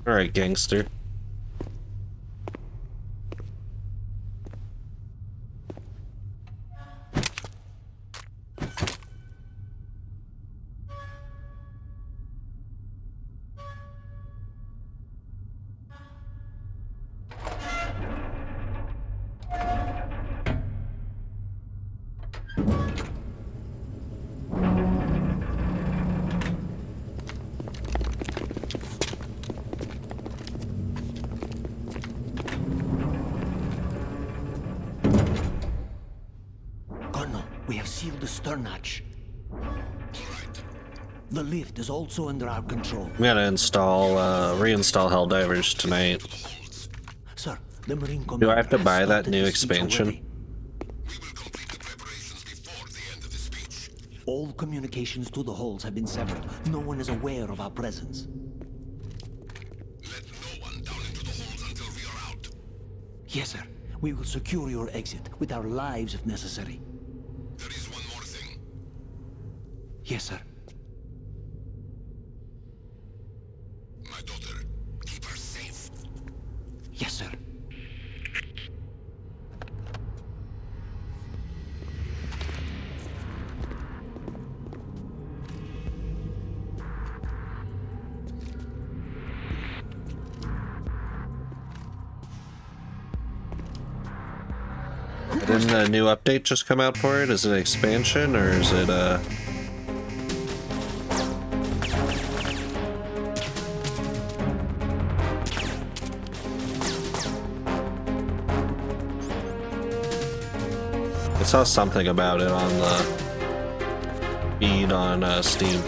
All right, gangster. seal the stern hatch. The lift is also under our control. I'm gonna reinstall Helldivers tonight. Sir, the Marine Do I Commander have to has buy that started new the speech expansion? already. All communications to the halls have been severed. No one is aware of our presence. Let no one down into the halls until we are out. Yes, sir. We will secure your exit with our lives if necessary. There is one more thing. Yes, sir. My daughter, keep her safe. Yes, sir. Didn't a new update just come out for it? Is it an expansion or is it I saw something about it on the feed on Steam.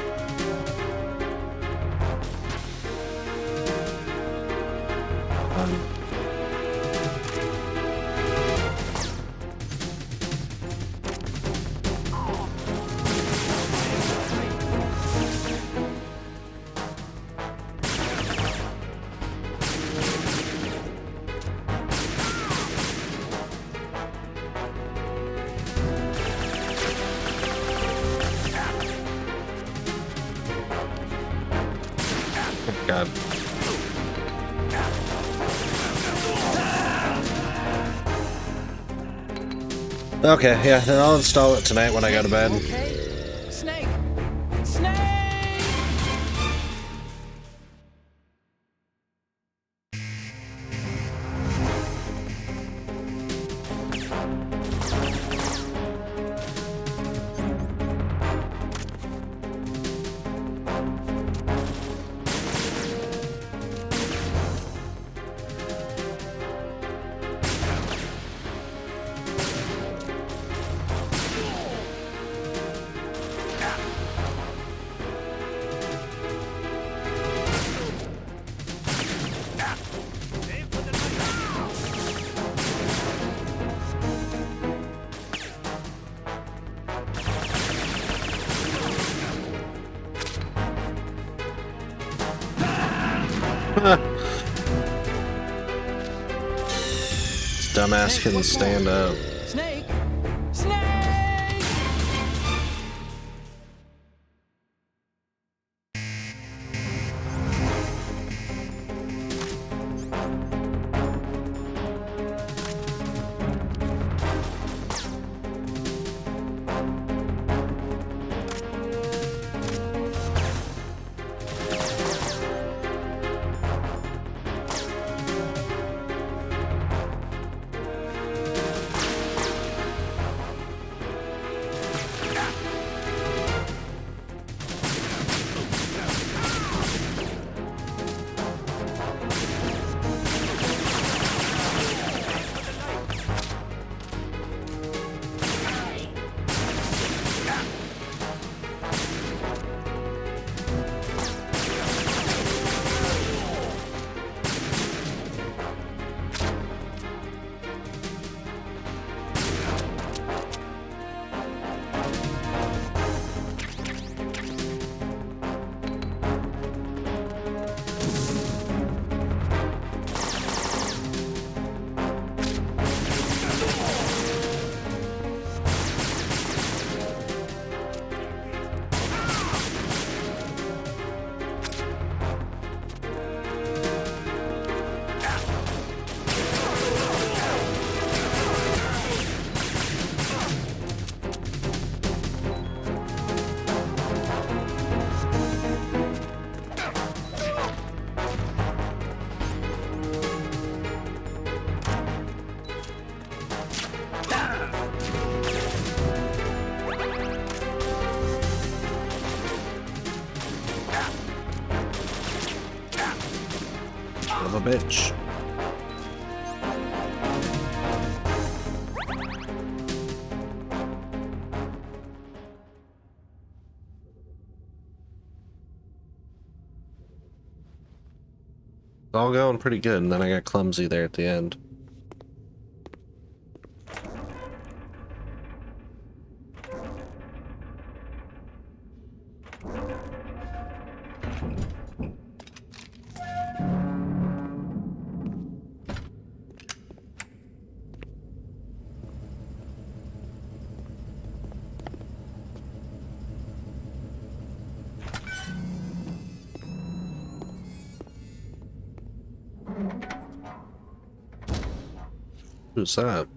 God. Okay, yeah, then I'll install it tonight when I go to bed. Okay. Snake! Snake! This dumbass couldn't stand up. Snake! Snake! Son of a bitch. All going pretty good, and then I got clumsy there at the end. Who's that?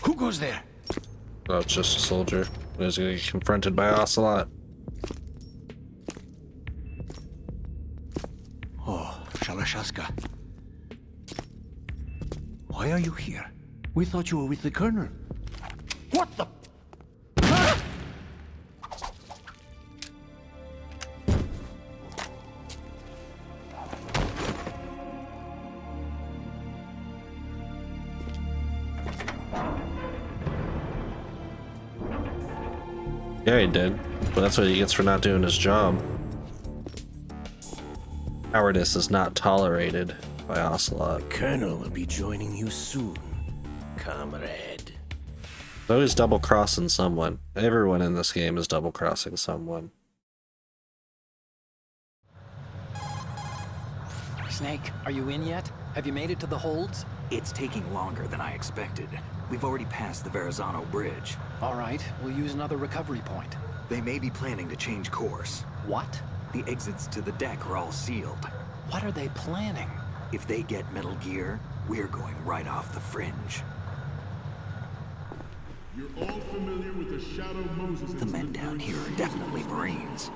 Who goes there? Oh, it's just a soldier. He's gonna get confronted by Ocelot. Oh, Shalashaska. Why are you here? We thought you were with the Colonel. What the? Yeah, he did. But that's what he gets for not doing his job. Cowardice is not tolerated by Ocelot. Colonel will be joining you soon, comrade. Always double-crossing someone. Everyone in this game is double-crossing someone. Snake, are you in yet? Have you made it to the holds? It's taking longer than I expected. We've already passed the Verrazano Bridge. All right, we'll use another recovery point. They may be planning to change course. What? The exits to the deck are all sealed. What are they planning? If they get Metal Gear, we're going right off the fringe. You're all familiar with the Shadow Moses The men down here are definitely Marines.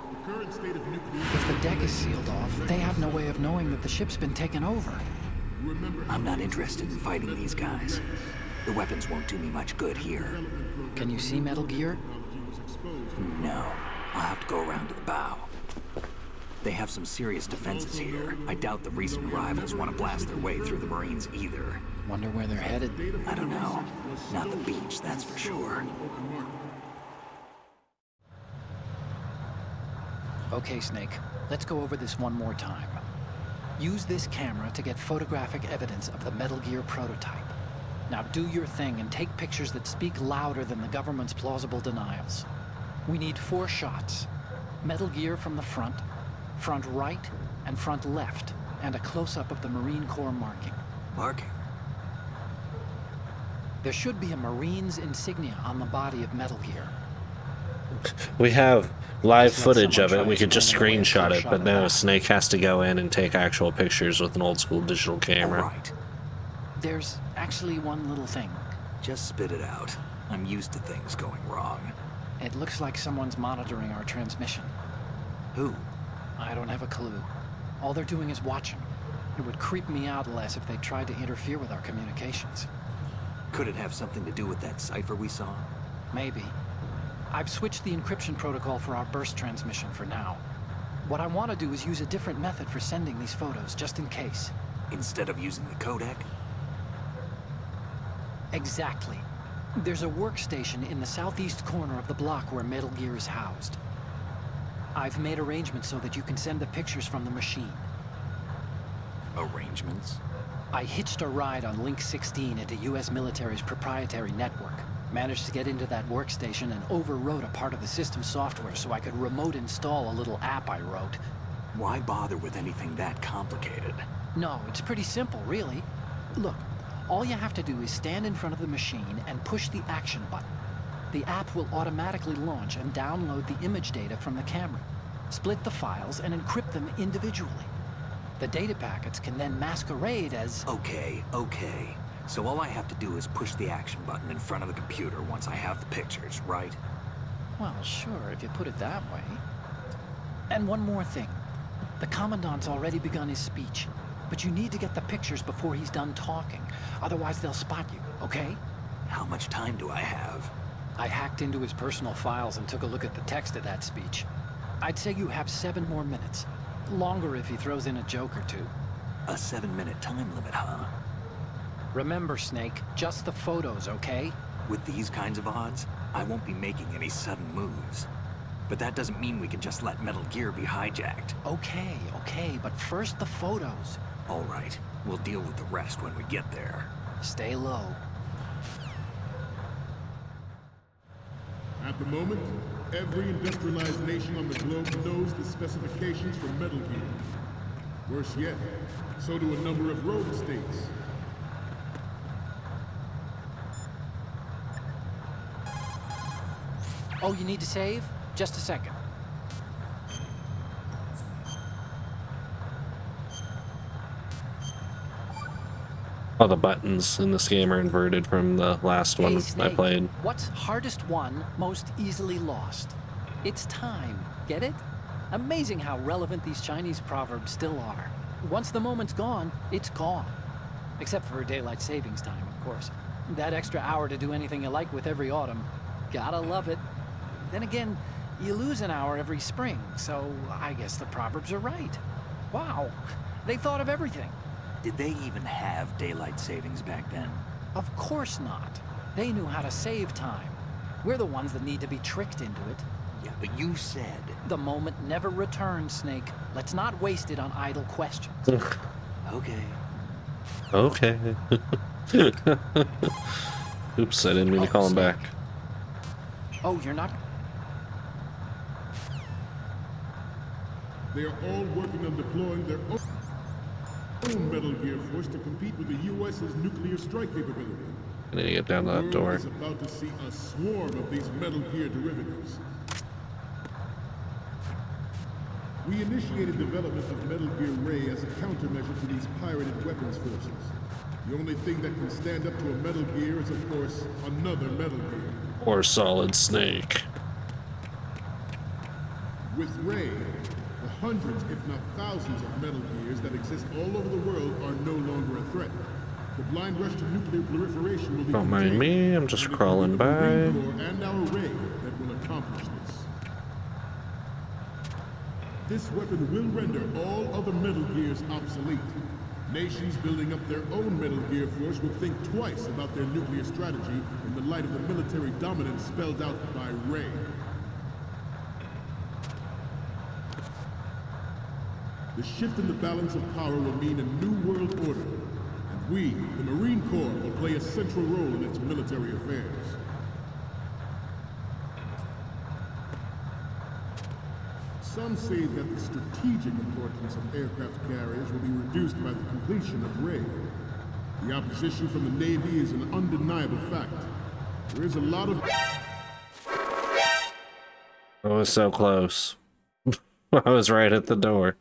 The current state of nuclear... If the deck is sealed off, they have no way of knowing that the ship's been taken over. I'm not interested in fighting these guys. The weapons won't do me much good here. Can you see Metal Gear? No. I'll have to go around to the bow. They have some serious defenses here. I doubt the recent arrivals want to blast their way through the Marines either. Wonder where they're headed. I don't know. Not the beach, that's for sure. Okay, Snake. Let's go over this one more time. Use this camera to get photographic evidence of the Metal Gear prototype. Now do your thing and take pictures that speak louder than the government's plausible denials. We need 4 shots. Metal Gear from the front right, and front left, and a close-up of the Marine Corps marking. Marking? There should be a Marine's insignia on the body of Metal Gear. We have live Just let footage of someone it. We try could just explaining away screenshot a it, shot but of no, that. Snake has to go in and take actual pictures with an old school digital camera. All right. There's actually one little thing. Just spit it out. I'm used to things going wrong. It looks like someone's monitoring our transmission. Who? I don't have a clue. All they're doing is watching. It would creep me out less if they tried to interfere with our communications. Could it have something to do with that cipher we saw? Maybe. I've switched the encryption protocol for our burst transmission for now. What I want to do is use a different method for sending these photos, just in case. Instead of using the codec? Exactly. There's a workstation in the southeast corner of the block where Metal Gear is housed. I've made arrangements so that you can send the pictures from the machine. Arrangements? I hitched a ride on Link 16 into U.S. military's proprietary network. Managed to get into that workstation and overwrote a part of the system software so I could remote install a little app I wrote. Why bother with anything that complicated? No, it's pretty simple, really. Look, all you have to do is stand in front of the machine and push the action button. The app will automatically launch and download the image data from the camera, split the files, and encrypt them individually. The data packets can then masquerade as... Okay. So all I have to do is push the action button in front of the computer once I have the pictures, right? Well, sure, if you put it that way. And one more thing. The Commandant's already begun his speech, but you need to get the pictures before he's done talking. Otherwise, they'll spot you, okay? How much time do I have? I hacked into his personal files and took a look at the text of that speech. I'd say you have 7 more minutes. Longer if he throws in a joke or two. A 7-minute time limit, huh? Remember, Snake, just the photos, okay? With these kinds of odds, I won't be making any sudden moves. But that doesn't mean we can just let Metal Gear be hijacked. Okay, but first the photos. All right, we'll deal with the rest when we get there. Stay low. At the moment, every industrialized nation on the globe knows the specifications for Metal Gear. Worse yet, so do a number of rogue states. Oh, you need to save? Just a second. All the buttons in this game are inverted from the last one Hey, I Snake, played. what's hardest won, most easily lost? It's time. Get it? Amazing how relevant these Chinese proverbs still are. Once the moment's gone, it's gone. Except for daylight savings time, of course. That extra hour to do anything you like with every autumn. Gotta love it. Then again, you lose an hour every spring, so I guess the proverbs are right. Wow, they thought of everything. Did they even have daylight savings back then? Of course not. They knew how to save time. We're the ones that need to be tricked into it. Yeah, but you said... The moment never returns, Snake. Let's not waste it on idle questions. Okay. Okay. Oops, I didn't mean to call him Snake. back. Oh, you're not... They are all working on deploying their own Metal Gear force to compete with the U.S.'s nuclear strike capability. I need to get down to The that door. world is about to see a swarm of these Metal Gear derivatives. We initiated development of Metal Gear Ray as a countermeasure to these pirated weapons forces. The only thing that can stand up to a Metal Gear is, of course, another Metal Gear. Or Solid Snake. With Ray, the hundreds, if not thousands, of Metal Gears that exist all over the world are no longer a threat. The blind rush to nuclear proliferation will be Don't mind me, I'm just crawling by. And our Ray that will accomplish this. This weapon will render all other Metal Gears obsolete. Nations building up their own Metal Gear force will think twice about their nuclear strategy in the light of the military dominance spelled out by Ray. The shift in the balance of power will mean a new world order, and we, the Marine Corps, will play a central role in its military affairs. Some say that the strategic importance of aircraft carriers will be reduced by the completion of Ray. The opposition from the Navy is an undeniable fact. There is a lot of... I was so close. I was right at the door.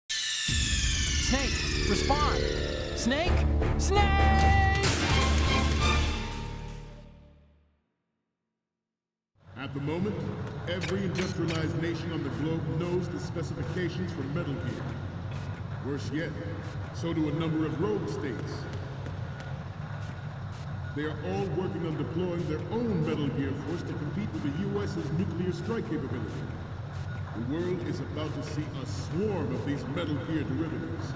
Snake, respond! Snake! Snake! At the moment, every industrialized nation on the globe knows the specifications for Metal Gear. Worse yet, so do a number of rogue states. They are all working on deploying their own Metal Gear force to compete with the U.S.'s nuclear strike capability. The world is about to see a swarm of these Metal Gear derivatives.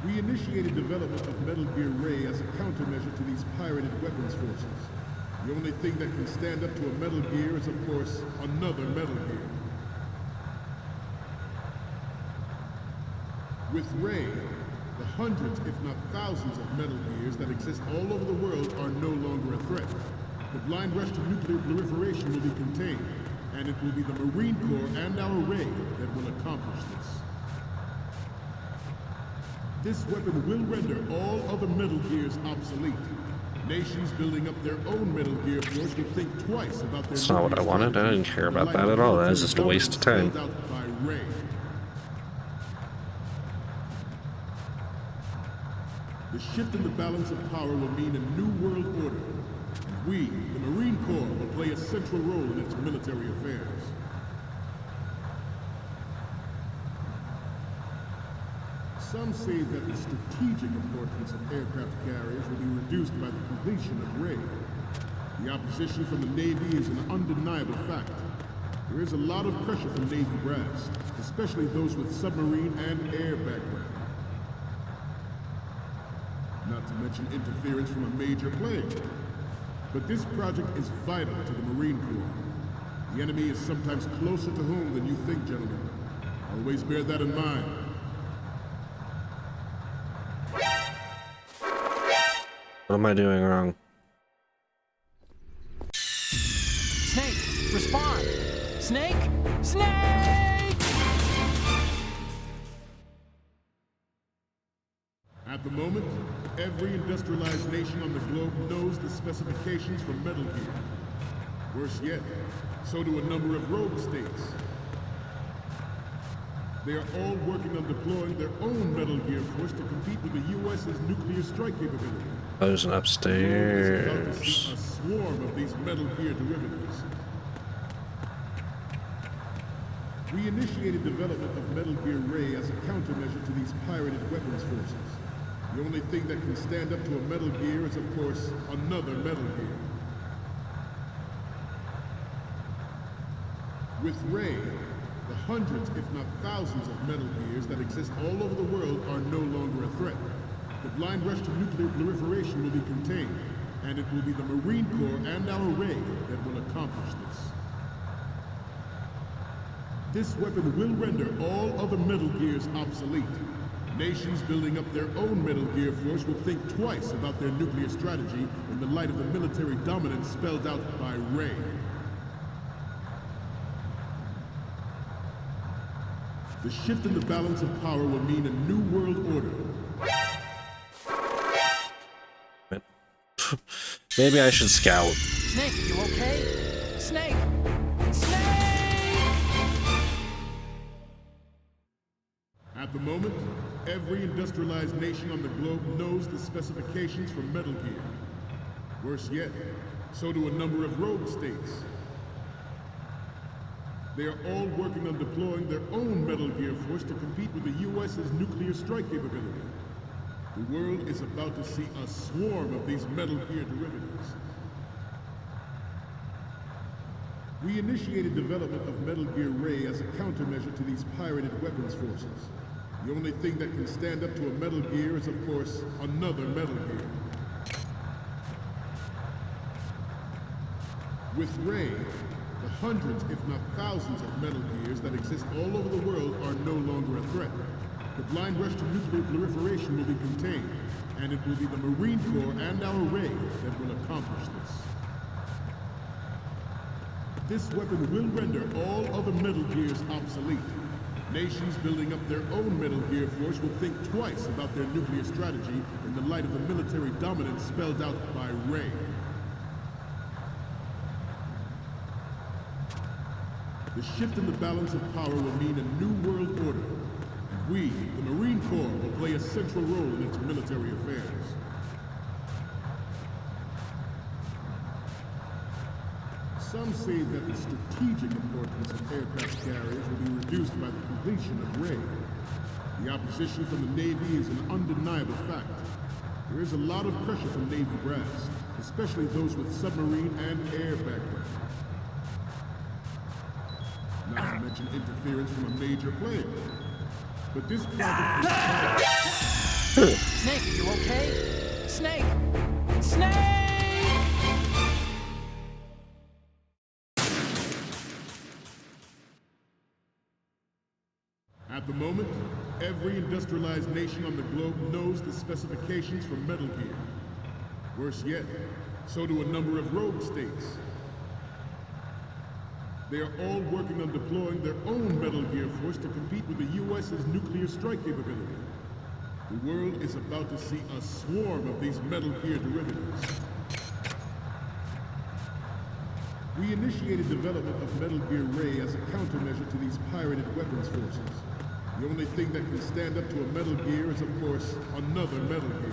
We initiated development of Metal Gear Ray as a countermeasure to these pirated weapons forces. The only thing that can stand up to a Metal Gear is, of course, another Metal Gear. With Ray, the hundreds, if not thousands, of Metal Gears that exist all over the world are no longer a threat. The blind rush to nuclear proliferation will be contained, and it will be the Marine Corps and our Ray that will accomplish this. This weapon will render all other Metal Gears obsolete. Nations building up their own Metal Gear force will think twice about their... That's not what I wanted. I didn't care about that at all. That was just a waste of time. The shift in the balance of power will mean a new world order, and we, the Marine Corps, will play a central role in its military affairs. Some say that the strategic importance of aircraft carriers will be reduced by the completion of Ray. The opposition from the Navy is an undeniable fact. There is a lot of pressure from Navy brass, especially those with submarine and air background. Not to mention interference from a major player. But this project is vital to the Marine Corps. The enemy is sometimes closer to home than you think, gentlemen. Always bear that in mind. What am I doing wrong? Snake, respond! Snake! Snake! At the moment, every industrialized nation on the globe knows the specifications for Metal Gear. Worse yet, so do a number of rogue states. They are all working on deploying their own Metal Gear force to compete with the U.S.'s nuclear strike capability. There's an upstairs. The world is about to see a swarm of these Metal Gear derivatives. We initiated development of Metal Gear Ray as a countermeasure to these pirated weapons forces. The only thing that can stand up to a Metal Gear is, of course, another Metal Gear. With Ray, the hundreds, if not thousands, of Metal Gears that exist all over the world are no longer a threat. The blind rush to nuclear proliferation will be contained, and it will be the Marine Corps and our Ray that will accomplish this. This weapon will render all other Metal Gears obsolete. Nations building up their own Metal Gear force will think twice about their nuclear strategy in the light of the military dominance spelled out by Ray. The shift in the balance of power will mean a new world order. Maybe I should scout. Snake, you okay? Snake! Snake! At the moment, every industrialized nation on the globe knows the specifications for Metal Gear. Worse yet, so do a number of rogue states. They are all working on deploying their own Metal Gear force to compete with the U.S.'s nuclear strike capability. The world is about to see a swarm of these Metal Gear derivatives. We initiated development of Metal Gear Ray as a countermeasure to these pirated weapons forces. The only thing that can stand up to a Metal Gear is, of course, another Metal Gear. With Ray, the hundreds, if not thousands, of Metal Gears that exist all over the world are no longer a threat. The blind rush to nuclear proliferation will be contained, and it will be the Marine Corps and our Ray that will accomplish this. This weapon will render all other Metal Gears obsolete. Nations building up their own Metal Gear force will think twice about their nuclear strategy in the light of the military dominance spelled out by Ray. The shift in the balance of power will mean a new world order, and we, the Marine Corps, will play a central role in its military affairs. Some say that the strategic importance of aircraft carriers will be reduced by the completion of Ray. The opposition from the Navy is an undeniable fact. There is a lot of pressure from Navy brass, especially those with submarine and air background. Not to mention interference from a major player. But this project is... Snake, you okay? Snake! Snake! At the moment, every industrialized nation on the globe knows the specifications for Metal Gear. Worse yet, so do a number of rogue states. They are all working on deploying their own Metal Gear force to compete with the U.S.'s nuclear strike capability. The world is about to see a swarm of these Metal Gear derivatives. We initiated development of Metal Gear Ray as a countermeasure to these pirated weapons forces. The only thing that can stand up to a Metal Gear is, of course, another Metal Gear.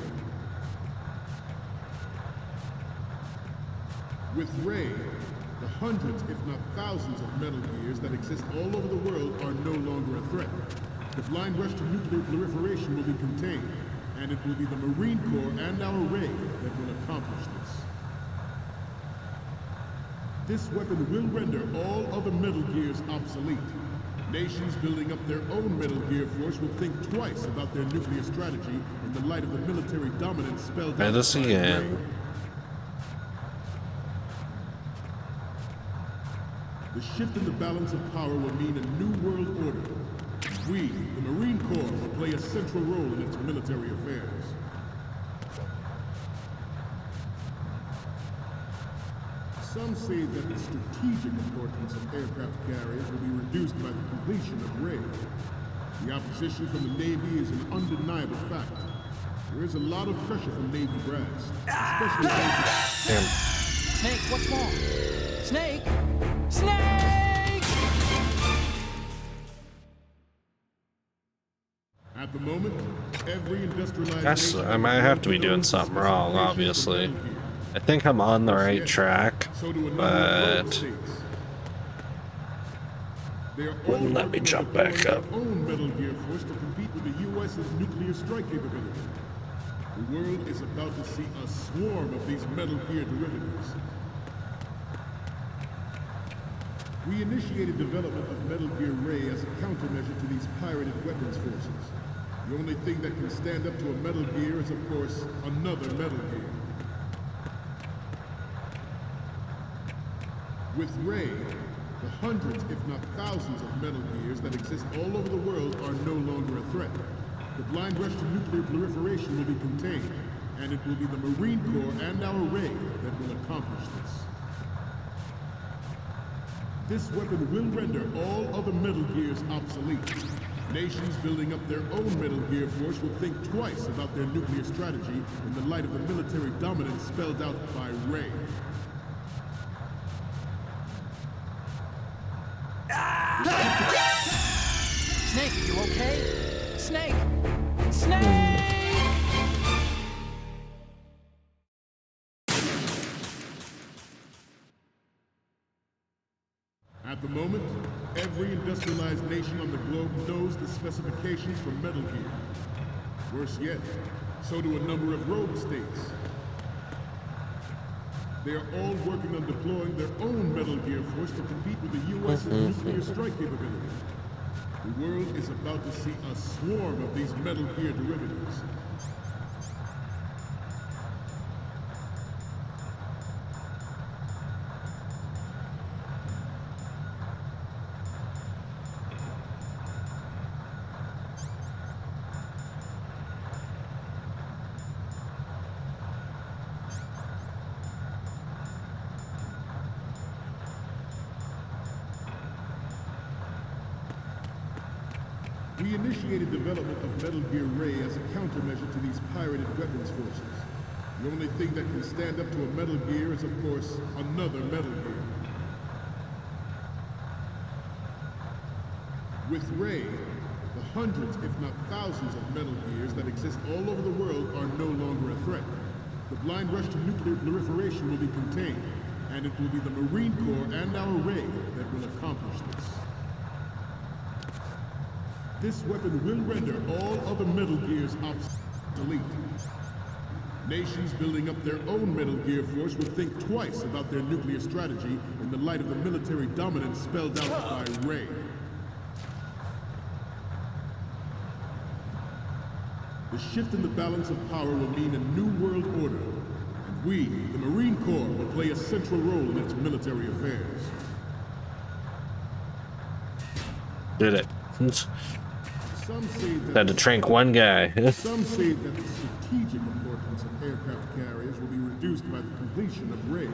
With Ray, the hundreds, if not thousands, of Metal Gears that exist all over the world are no longer a threat. The blind rush to nuclear proliferation will be contained, and it will be the Marine Corps and our Ray that will accomplish this. This weapon will render all other Metal Gears obsolete. Nations building up their own Metal Gear force will think twice about their nuclear strategy in the light of the military dominance spelled out by Ray. The shift in the balance of power will mean a new world order. We, the Marine Corps, will play a central role in its military affairs. Some say that the strategic importance of aircraft carriers will be reduced by the completion of Ray. The opposition from the Navy is an undeniable fact. There is a lot of pressure from Navy brass, especially Snake, what's wrong? Snake! Snake! At the moment, every industrialized Guess I might have to be doing something wrong, obviously. I think I'm on the right track, but wouldn't let me jump back up. Own Metal Gear force to compete with the U.S.'s nuclear strike capability. The world is about to see a swarm of these Metal Gear derivatives. We initiated development of Metal Gear Ray as a countermeasure to these pirated weapons forces. The only thing that can stand up to a Metal Gear is, of course, another Metal Gear. With Ray, the hundreds, if not thousands, of Metal Gears that exist all over the world are no longer a threat. The blind rush to nuclear proliferation will be contained, and it will be the Marine Corps and our Ray that will accomplish this. This weapon will render all other Metal Gears obsolete. Nations building up their own Metal Gear force will think twice about their nuclear strategy in the light of the military dominance spelled out by Ray. Snake, you okay? Snake! Snake! At the moment, every industrialized nation on the globe knows the specifications for Metal Gear. Worse yet, so do a number of rogue states. They are all working on deploying their own Metal Gear force to compete with the U.S.'s nuclear strike capability. The world is about to see a swarm of these Metal Gear derivatives. We initiated development of Metal Gear Ray as a countermeasure to these pirated weapons forces. The only thing that can stand up to a Metal Gear is, of course, another Metal Gear. With Ray, the hundreds, if not thousands, of Metal Gears that exist all over the world are no longer a threat. The blind rush to nuclear proliferation will be contained, and it will be the Marine Corps and our Ray that will accomplish this. This weapon will render all other Metal Gears obsolete. Nations building up their own Metal Gear force will think twice about their nuclear strategy in the light of the military dominance spelled out by Ray. The shift in the balance of power will mean a new world order, and we, the Marine Corps, will play a central role in its military affairs. Did it. Some say that Had to trank one guy. Some say that the strategic importance of aircraft carriers will be reduced by the completion of Ray.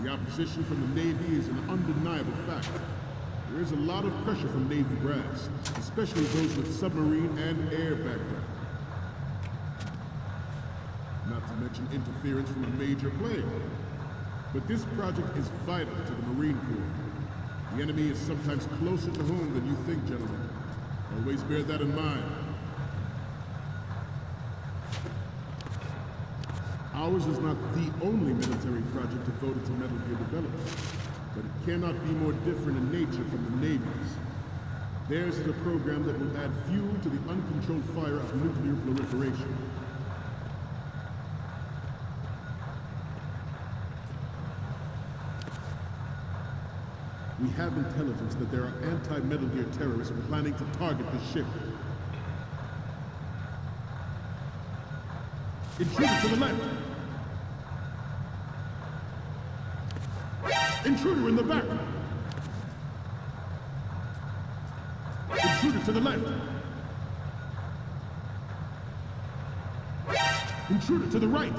The opposition from the Navy is an undeniable fact. There is a lot of pressure from Navy brass, especially those with submarine and air background. Not to mention interference from a major player. But this project is vital to the Marine Corps. The enemy is sometimes closer to home than you think, gentlemen. Always bear that in mind. Ours is not the only military project devoted to Metal Gear development, but it cannot be more different in nature from the Navy's. Theirs is a program that will add fuel to the uncontrolled fire of nuclear proliferation. We have intelligence that there are anti-Metal Gear terrorists planning to target the ship. Intruder to the left! Intruder in the back! Intruder to the left! Intruder to the right!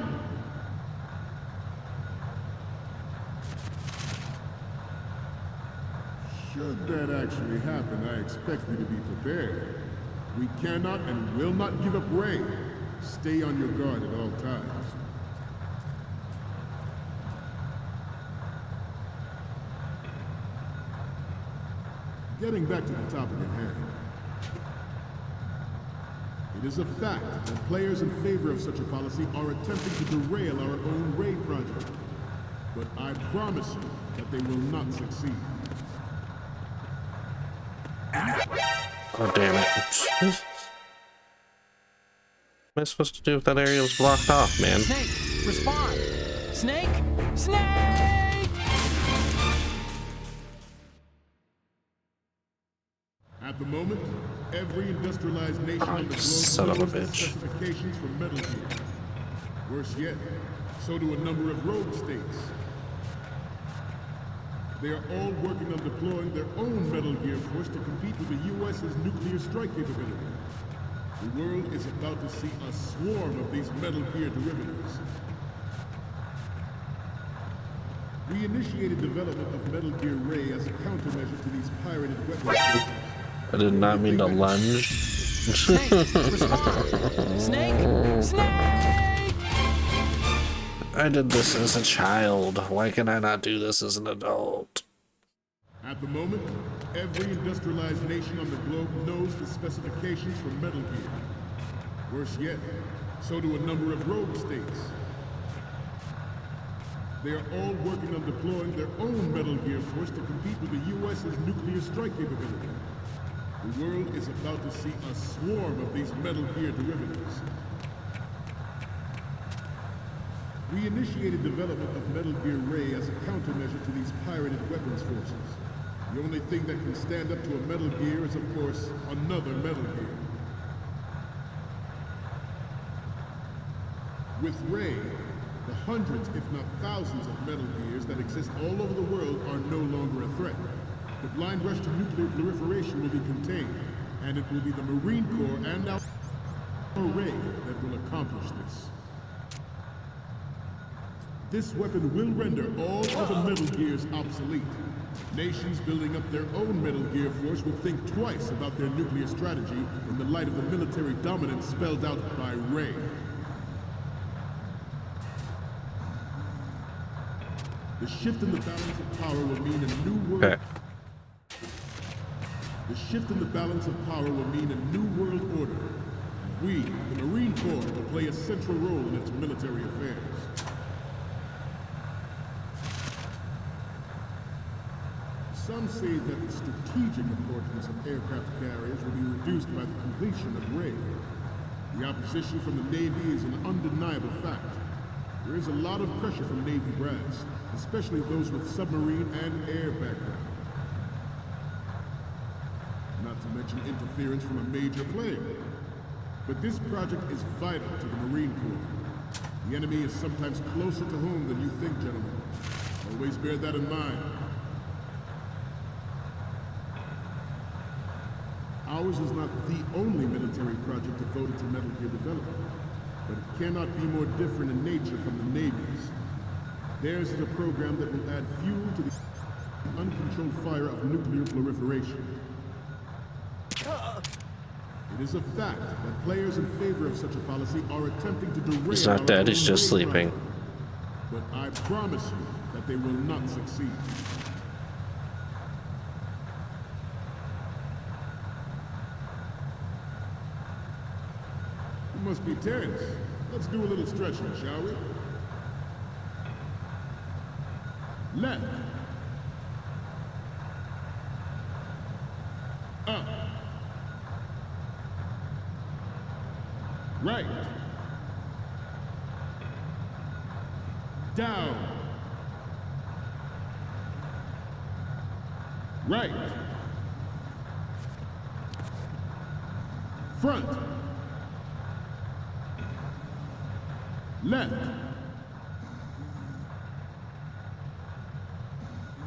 Should that actually happen, I expect you to be prepared. We cannot and will not give up Ray. Stay on your guard at all times. Getting back to the topic at hand. It is a fact that players in favor of such a policy are attempting to derail our own Ray project. But I promise you that they will not succeed. Oh, damn it. What am I supposed to do if that area was blocked off, man? Snake, respond! Snake! Snake! At the moment, every industrialized nation on the globe son of a knows the bitch. specifications for Metal Gear. Worse yet, so do a number of rogue states. They are all working on deploying their own Metal Gear force to compete with the U.S.'s nuclear strike capability. The world is about to see a swarm of these Metal Gear derivatives. We initiated development of Metal Gear Ray as a countermeasure to these pirated weapons. I did not mean to lunge. Snake, respond! Snake! Snake! I did this as a child. Why can I not do this as an adult? At the moment, every industrialized nation on the globe knows the specifications for Metal Gear. Worse yet, so do a number of rogue states. They are all working on deploying their own Metal Gear force to compete with the U.S.'s nuclear strike capability. The world is about to see a swarm of these Metal Gear derivatives. We initiated development of Metal Gear Ray as a countermeasure to these pirated weapons forces. The only thing that can stand up to a Metal Gear is, of course, another Metal Gear. With Ray, the hundreds, if not thousands, of Metal Gears that exist all over the world are no longer a threat. The blind rush to nuclear proliferation will be contained, and it will be the Marine Corps and our Ray that will accomplish this. This weapon will render all other Metal Gears obsolete. Nations building up their own Metal Gear force will think twice about their nuclear strategy in the light of the military dominance spelled out by Ray. The shift in the balance of power will mean a new world. Okay. The shift in the balance of power will mean a new world order. And we, the Marine Corps, will play a central role in its military affairs. Some say that the strategic importance of aircraft carriers will be reduced by the completion of Ray. The opposition from the Navy is an undeniable fact. There is a lot of pressure from Navy brass, especially those with submarine and air background. Not to mention interference from a major player. But this project is vital to the Marine Corps. The enemy is sometimes closer to home than you think, gentlemen. Always bear that in mind. Ours is not the only military project devoted to Metal Gear development, but it cannot be more different in nature from the Navy's. Theirs is a program that will add fuel to the uncontrolled fire of nuclear proliferation. It is a fact that players in favor of such a policy are attempting to derail. He's not dead, he's just sleeping. But I promise you that they will not succeed. You must be tense. Let's do a little stretching, shall we? Left. Up. Right. Down. Right. Front. Left.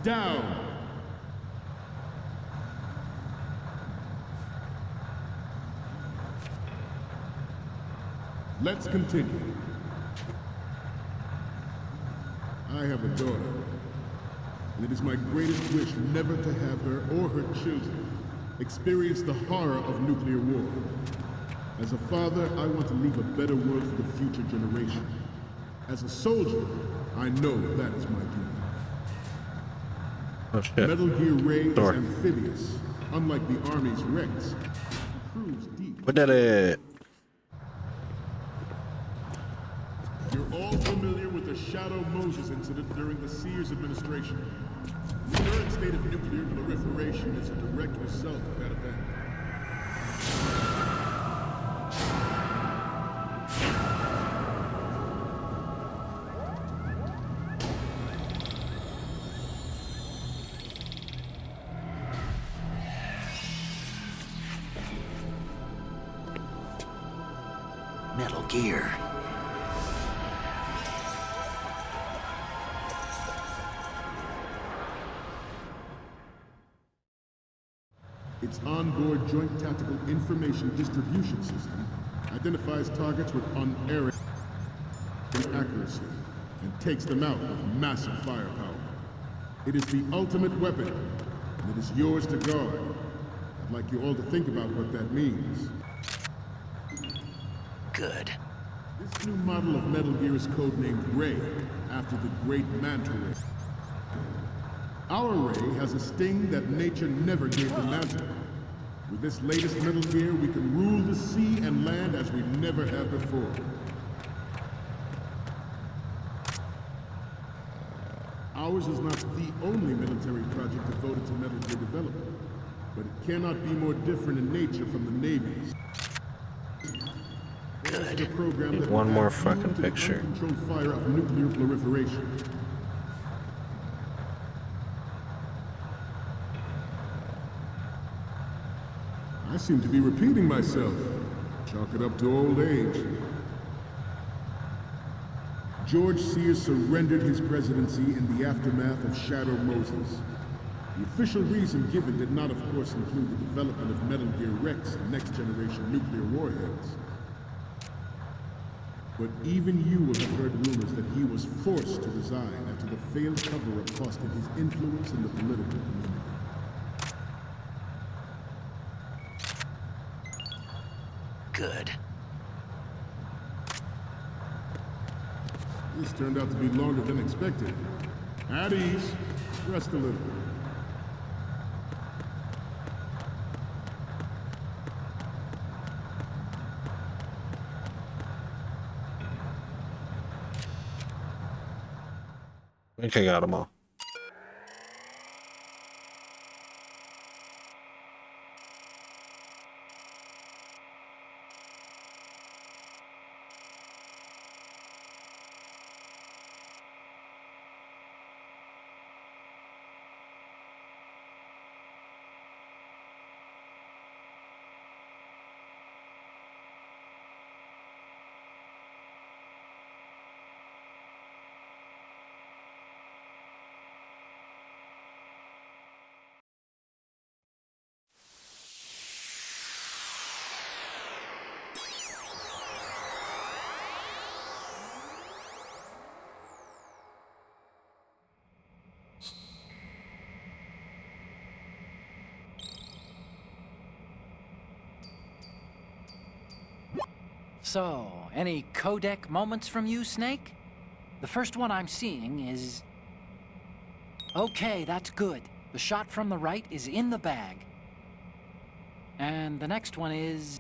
Down. Let's continue. I have a daughter, and it is my greatest wish never to have her or her children experience the horror of nuclear war. As a father, I want to leave a better world for the future generation. As a soldier, I know that is my duty. Oh shit. Metal Gear Ray is Door. amphibious, unlike the Army's Rex. Cruise deep. We did it. You're all familiar with the Shadow Moses incident during the Sears administration. The current state of nuclear proliferation is a direct result of that event. Metal Gear. Its onboard Joint Tactical Information Distribution System identifies targets with unerring accuracy and takes them out with massive firepower. It is the ultimate weapon, and it is yours to guard. I'd like you all to think about what that means. Good. This new model of Metal Gear is codenamed Ray, after the great Manta Ray. Our Ray has a sting that nature never gave the Manta. With this latest Metal Gear, we can rule the sea and land as we never have before. Ours is not the only military project devoted to Metal Gear development, but it cannot be more different in nature from the Navy's. Good. A program that One will more add fuel fucking to the picture. uncontrolled fire of nuclear proliferation. I seem to be repeating myself. Chalk it up to old age. George Sears surrendered his presidency in the aftermath of Shadow Moses. The official reason given did not, of course, include the development of Metal Gear Rex and next-generation nuclear warheads. But even you will have heard rumors that he was forced to resign after the failed cover-up cost him his influence in the political community. Good. This turned out to be longer than expected. At ease. Rest a little. I think I got them all. So, any codec moments from you, Snake? The first one I'm seeing is... Okay, that's good. The shot from the right is in the bag. And the next one is...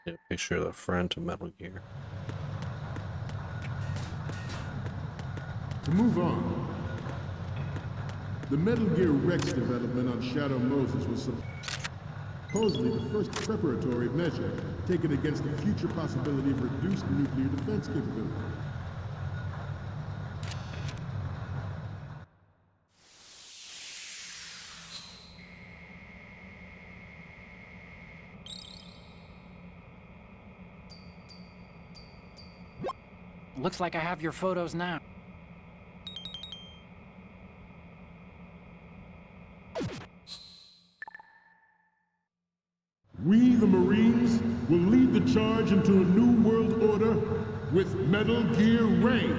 Yeah, picture of the front of Metal Gear. To move on, The Metal Gear Rex development on Shadow Moses was supposedly the first preparatory measure taken against the future possibility of reduced nuclear defense capability. Looks like I have your photos now. We, the Marines, will lead the charge into a new world order with Metal Gear Ray.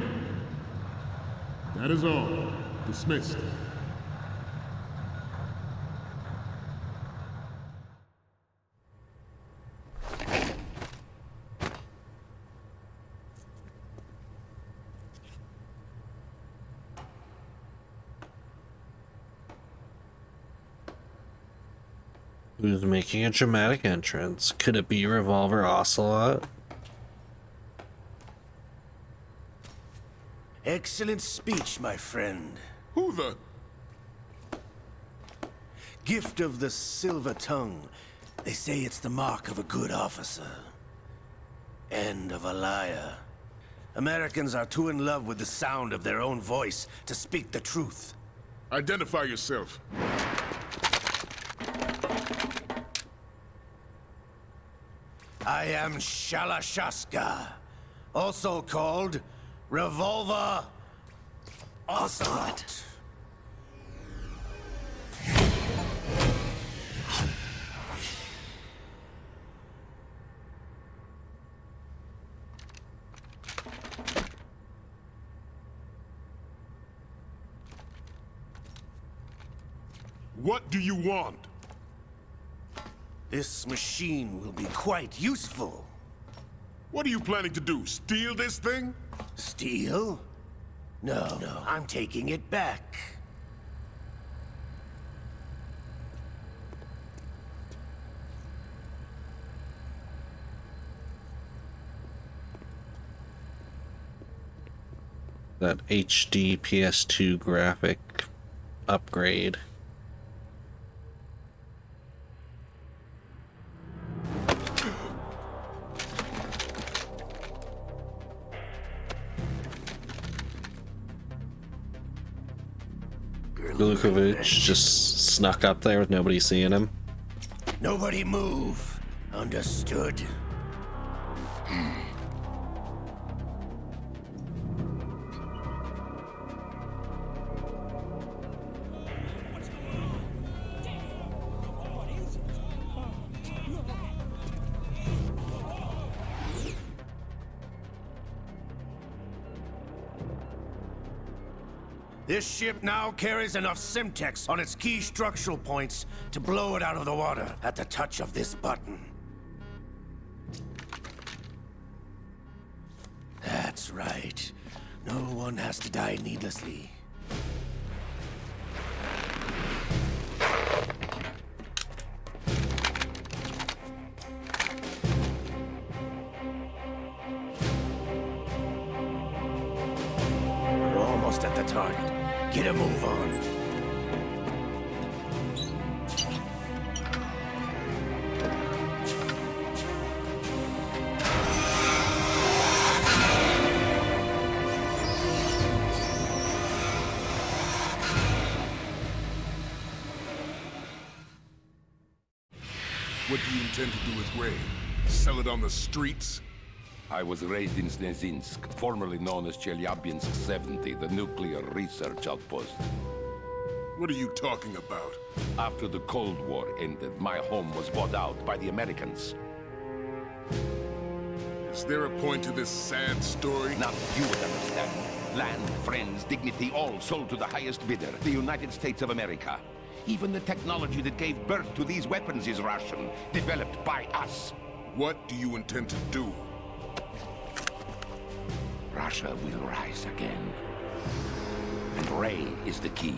That is all. Dismissed. Who's making a dramatic entrance? Could it be Revolver Ocelot? Excellent speech, my friend. Who the? Gift of the silver tongue. They say it's the mark of a good officer. And of a liar. Americans are too in love with the sound of their own voice to speak the truth. Identify yourself. I am Shalashaska, also called Revolver Ocelot. What do you want? This machine will be quite useful. What are you planning to do? Steal this thing? Steal? No, I'm taking it back. That HD PS2 graphic upgrade. Lukovic just snuck up there with nobody seeing him. Nobody move. Understood? This ship now carries enough Simtex on its key structural points to blow it out of the water at the touch of this button. That's right. No one has to die needlessly. We're almost at the target. Get a move on. What do you intend to do with Ray? Sell it on the streets? I was raised in Snezinsk, formerly known as Chelyabinsk 70, the nuclear research outpost. What are you talking about? After the Cold War ended, my home was bought out by the Americans. Is there a point to this sad story? Now you would understand. Land, friends, dignity, all sold to the highest bidder, the United States of America. Even the technology that gave birth to these weapons is Russian, developed by us. What do you intend to do? Russia will rise again. And Ray is the key.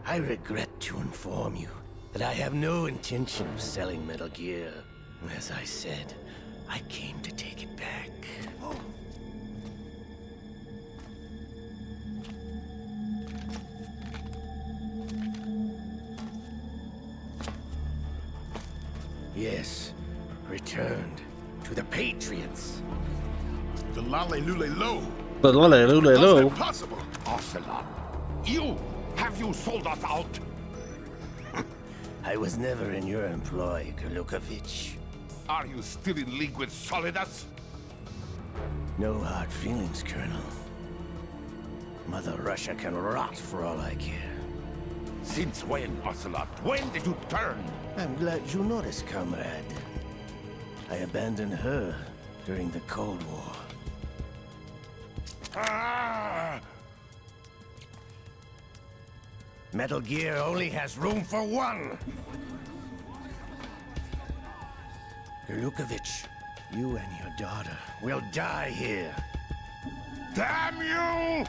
I regret to inform you that I have no intention of selling Metal Gear. As I said, I came to take it back. returned to the Patriots. The Lale Lule Lo. But How's that possible? Ocelot, have you sold us out? I was never in your employ, Golukovich. Are you still in league with Solidus? No hard feelings, Colonel. Mother Russia can rot for all I care. Since when, Ocelot? When did you turn? I'm glad you noticed, comrade. I abandoned her during the Cold War. Ah! Metal Gear only has room for one! Golukovich, you and your daughter will die here. Damn you!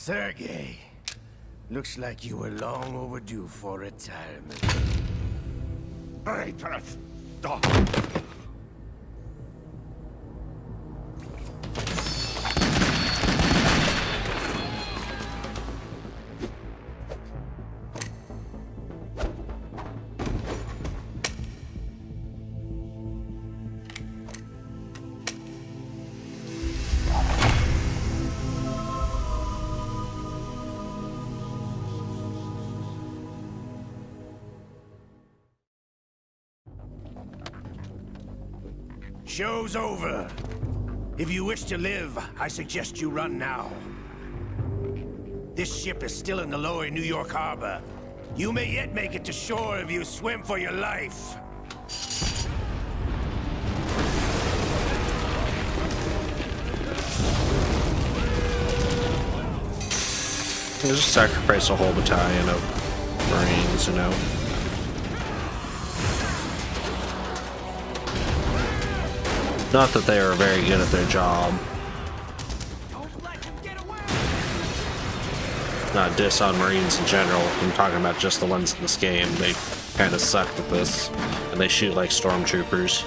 Sergei, looks like you were long overdue for retirement. Traitorous dog! Show's over. If you wish to live, I suggest you run now. This ship is still in the lower New York harbor. You may yet make it to shore if you swim for your life. Just sacrifice a whole battalion of Marines, you know. Not that they were very good at their job. Not diss on Marines in general. I'm talking about just the ones in this game. They kind of suck at this, and they shoot like stormtroopers.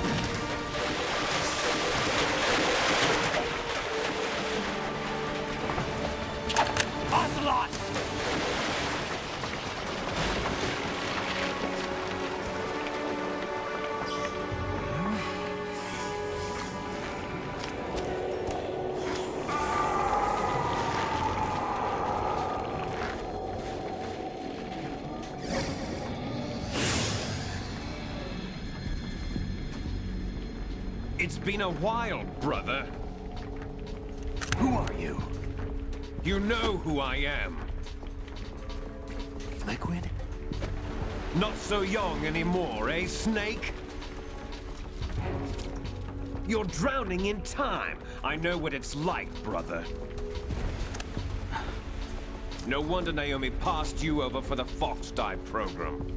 It's been a while, brother. Who are you? You know who I am. Liquid? Not so young anymore, eh, Snake? You're drowning in time. I know what it's like, brother. No wonder Naomi passed you over for the Fox Die program.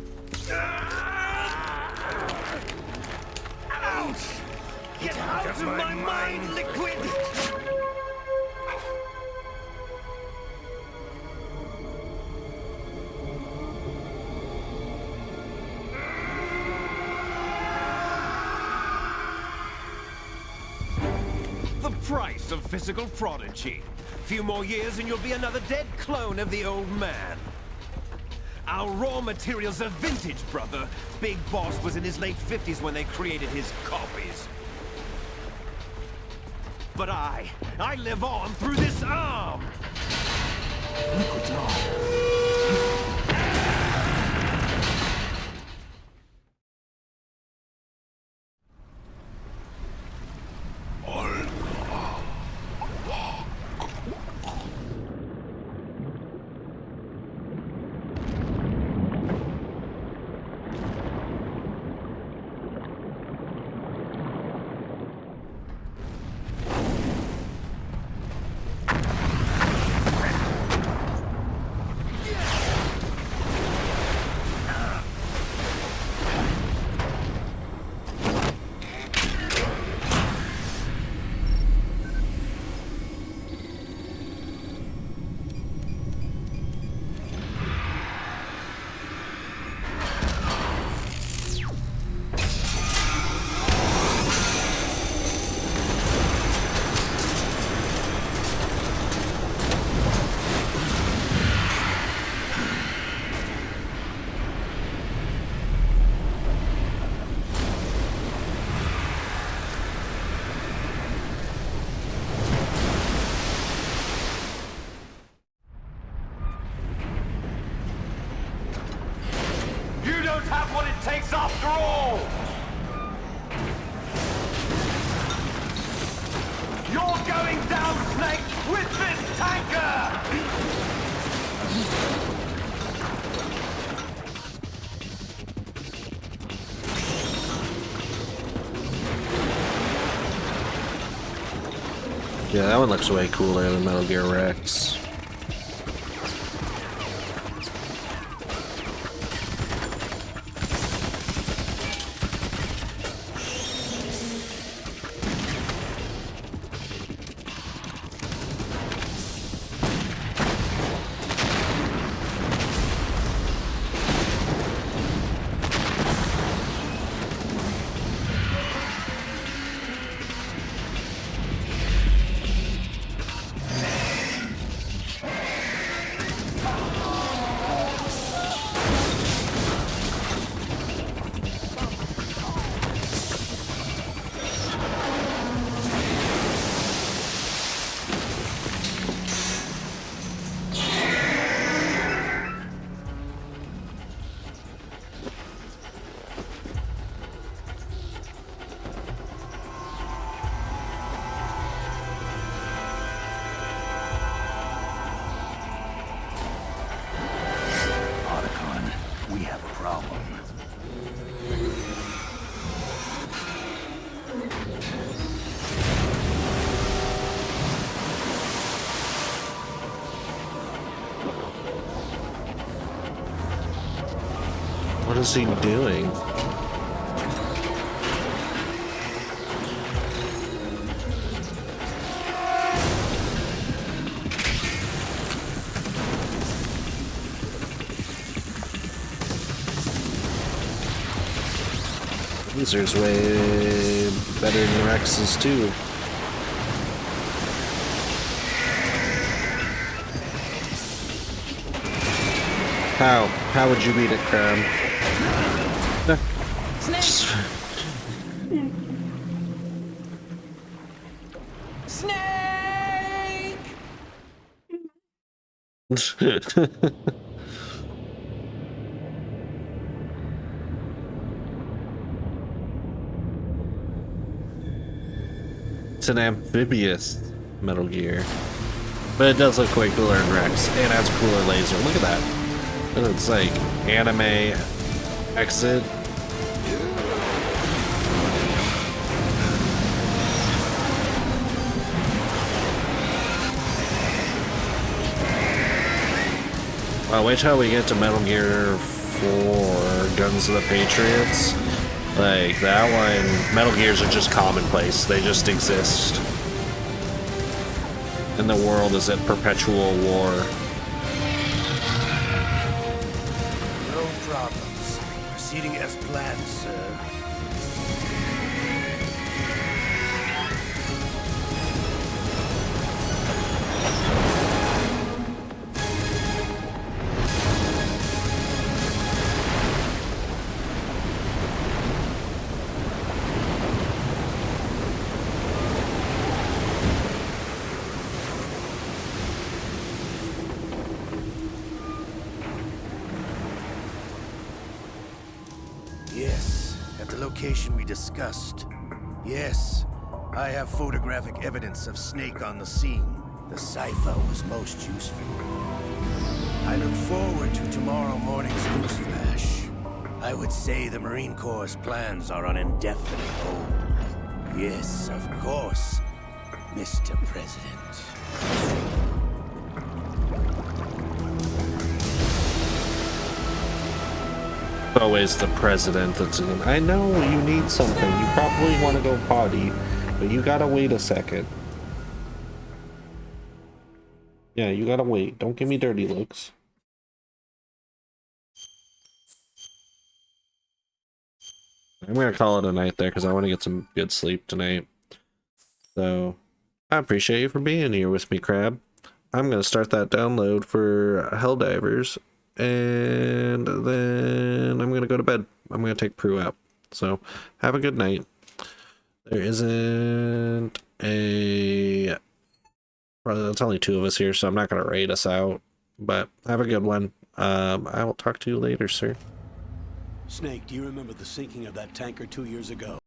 Ouch! Get out of my mind, Liquid! The price of physical prodigy. Few more years and you'll be another dead clone of the old man. Our raw materials are vintage, brother. Big Boss was in his late 50s when they created his copies. But I live on through this arm! Liquid's on. don't have what it takes after all! You're going down, Snake, with this tanker! Yeah, that one looks way cooler than Metal Gear Rex. What is he doing? These are way better than Rex's too. How would you beat it, Crab? Snake! It's an amphibious Metal Gear. But it does look way cooler in Rex. And has a cooler laser. Look at that. It's like anime exit. Wow, wait till we get to Metal Gear 4 Guns of the Patriots. Like, that one, Metal Gears are just commonplace. They just exist. And the world is at perpetual war. No problems. Proceeding as planned, sir. Yes, at the location we discussed. Yes, I have photographic evidence of Snake on the scene. The cipher was most useful. I look forward to tomorrow morning's news flash. I would say the Marine Corps' plans are on indefinite hold. Yes, of course, Mr. President. Always the president that's in. I know you need something. You probably want to go potty, but you gotta wait a second. Yeah, you gotta wait. Don't give me dirty looks. I'm gonna call it a night there because I want to get some good sleep tonight. So, I appreciate you for being here with me, Crab. I'm gonna start that download for Helldivers. And then I'm gonna go to bed. I'm gonna take Prue out. So have a good night. There isn't a probably that's only 2 of us here, so I'm not gonna raid us out. But have a good one. I will talk to you later, sir. Snake, do you remember the sinking of that tanker 2 years ago?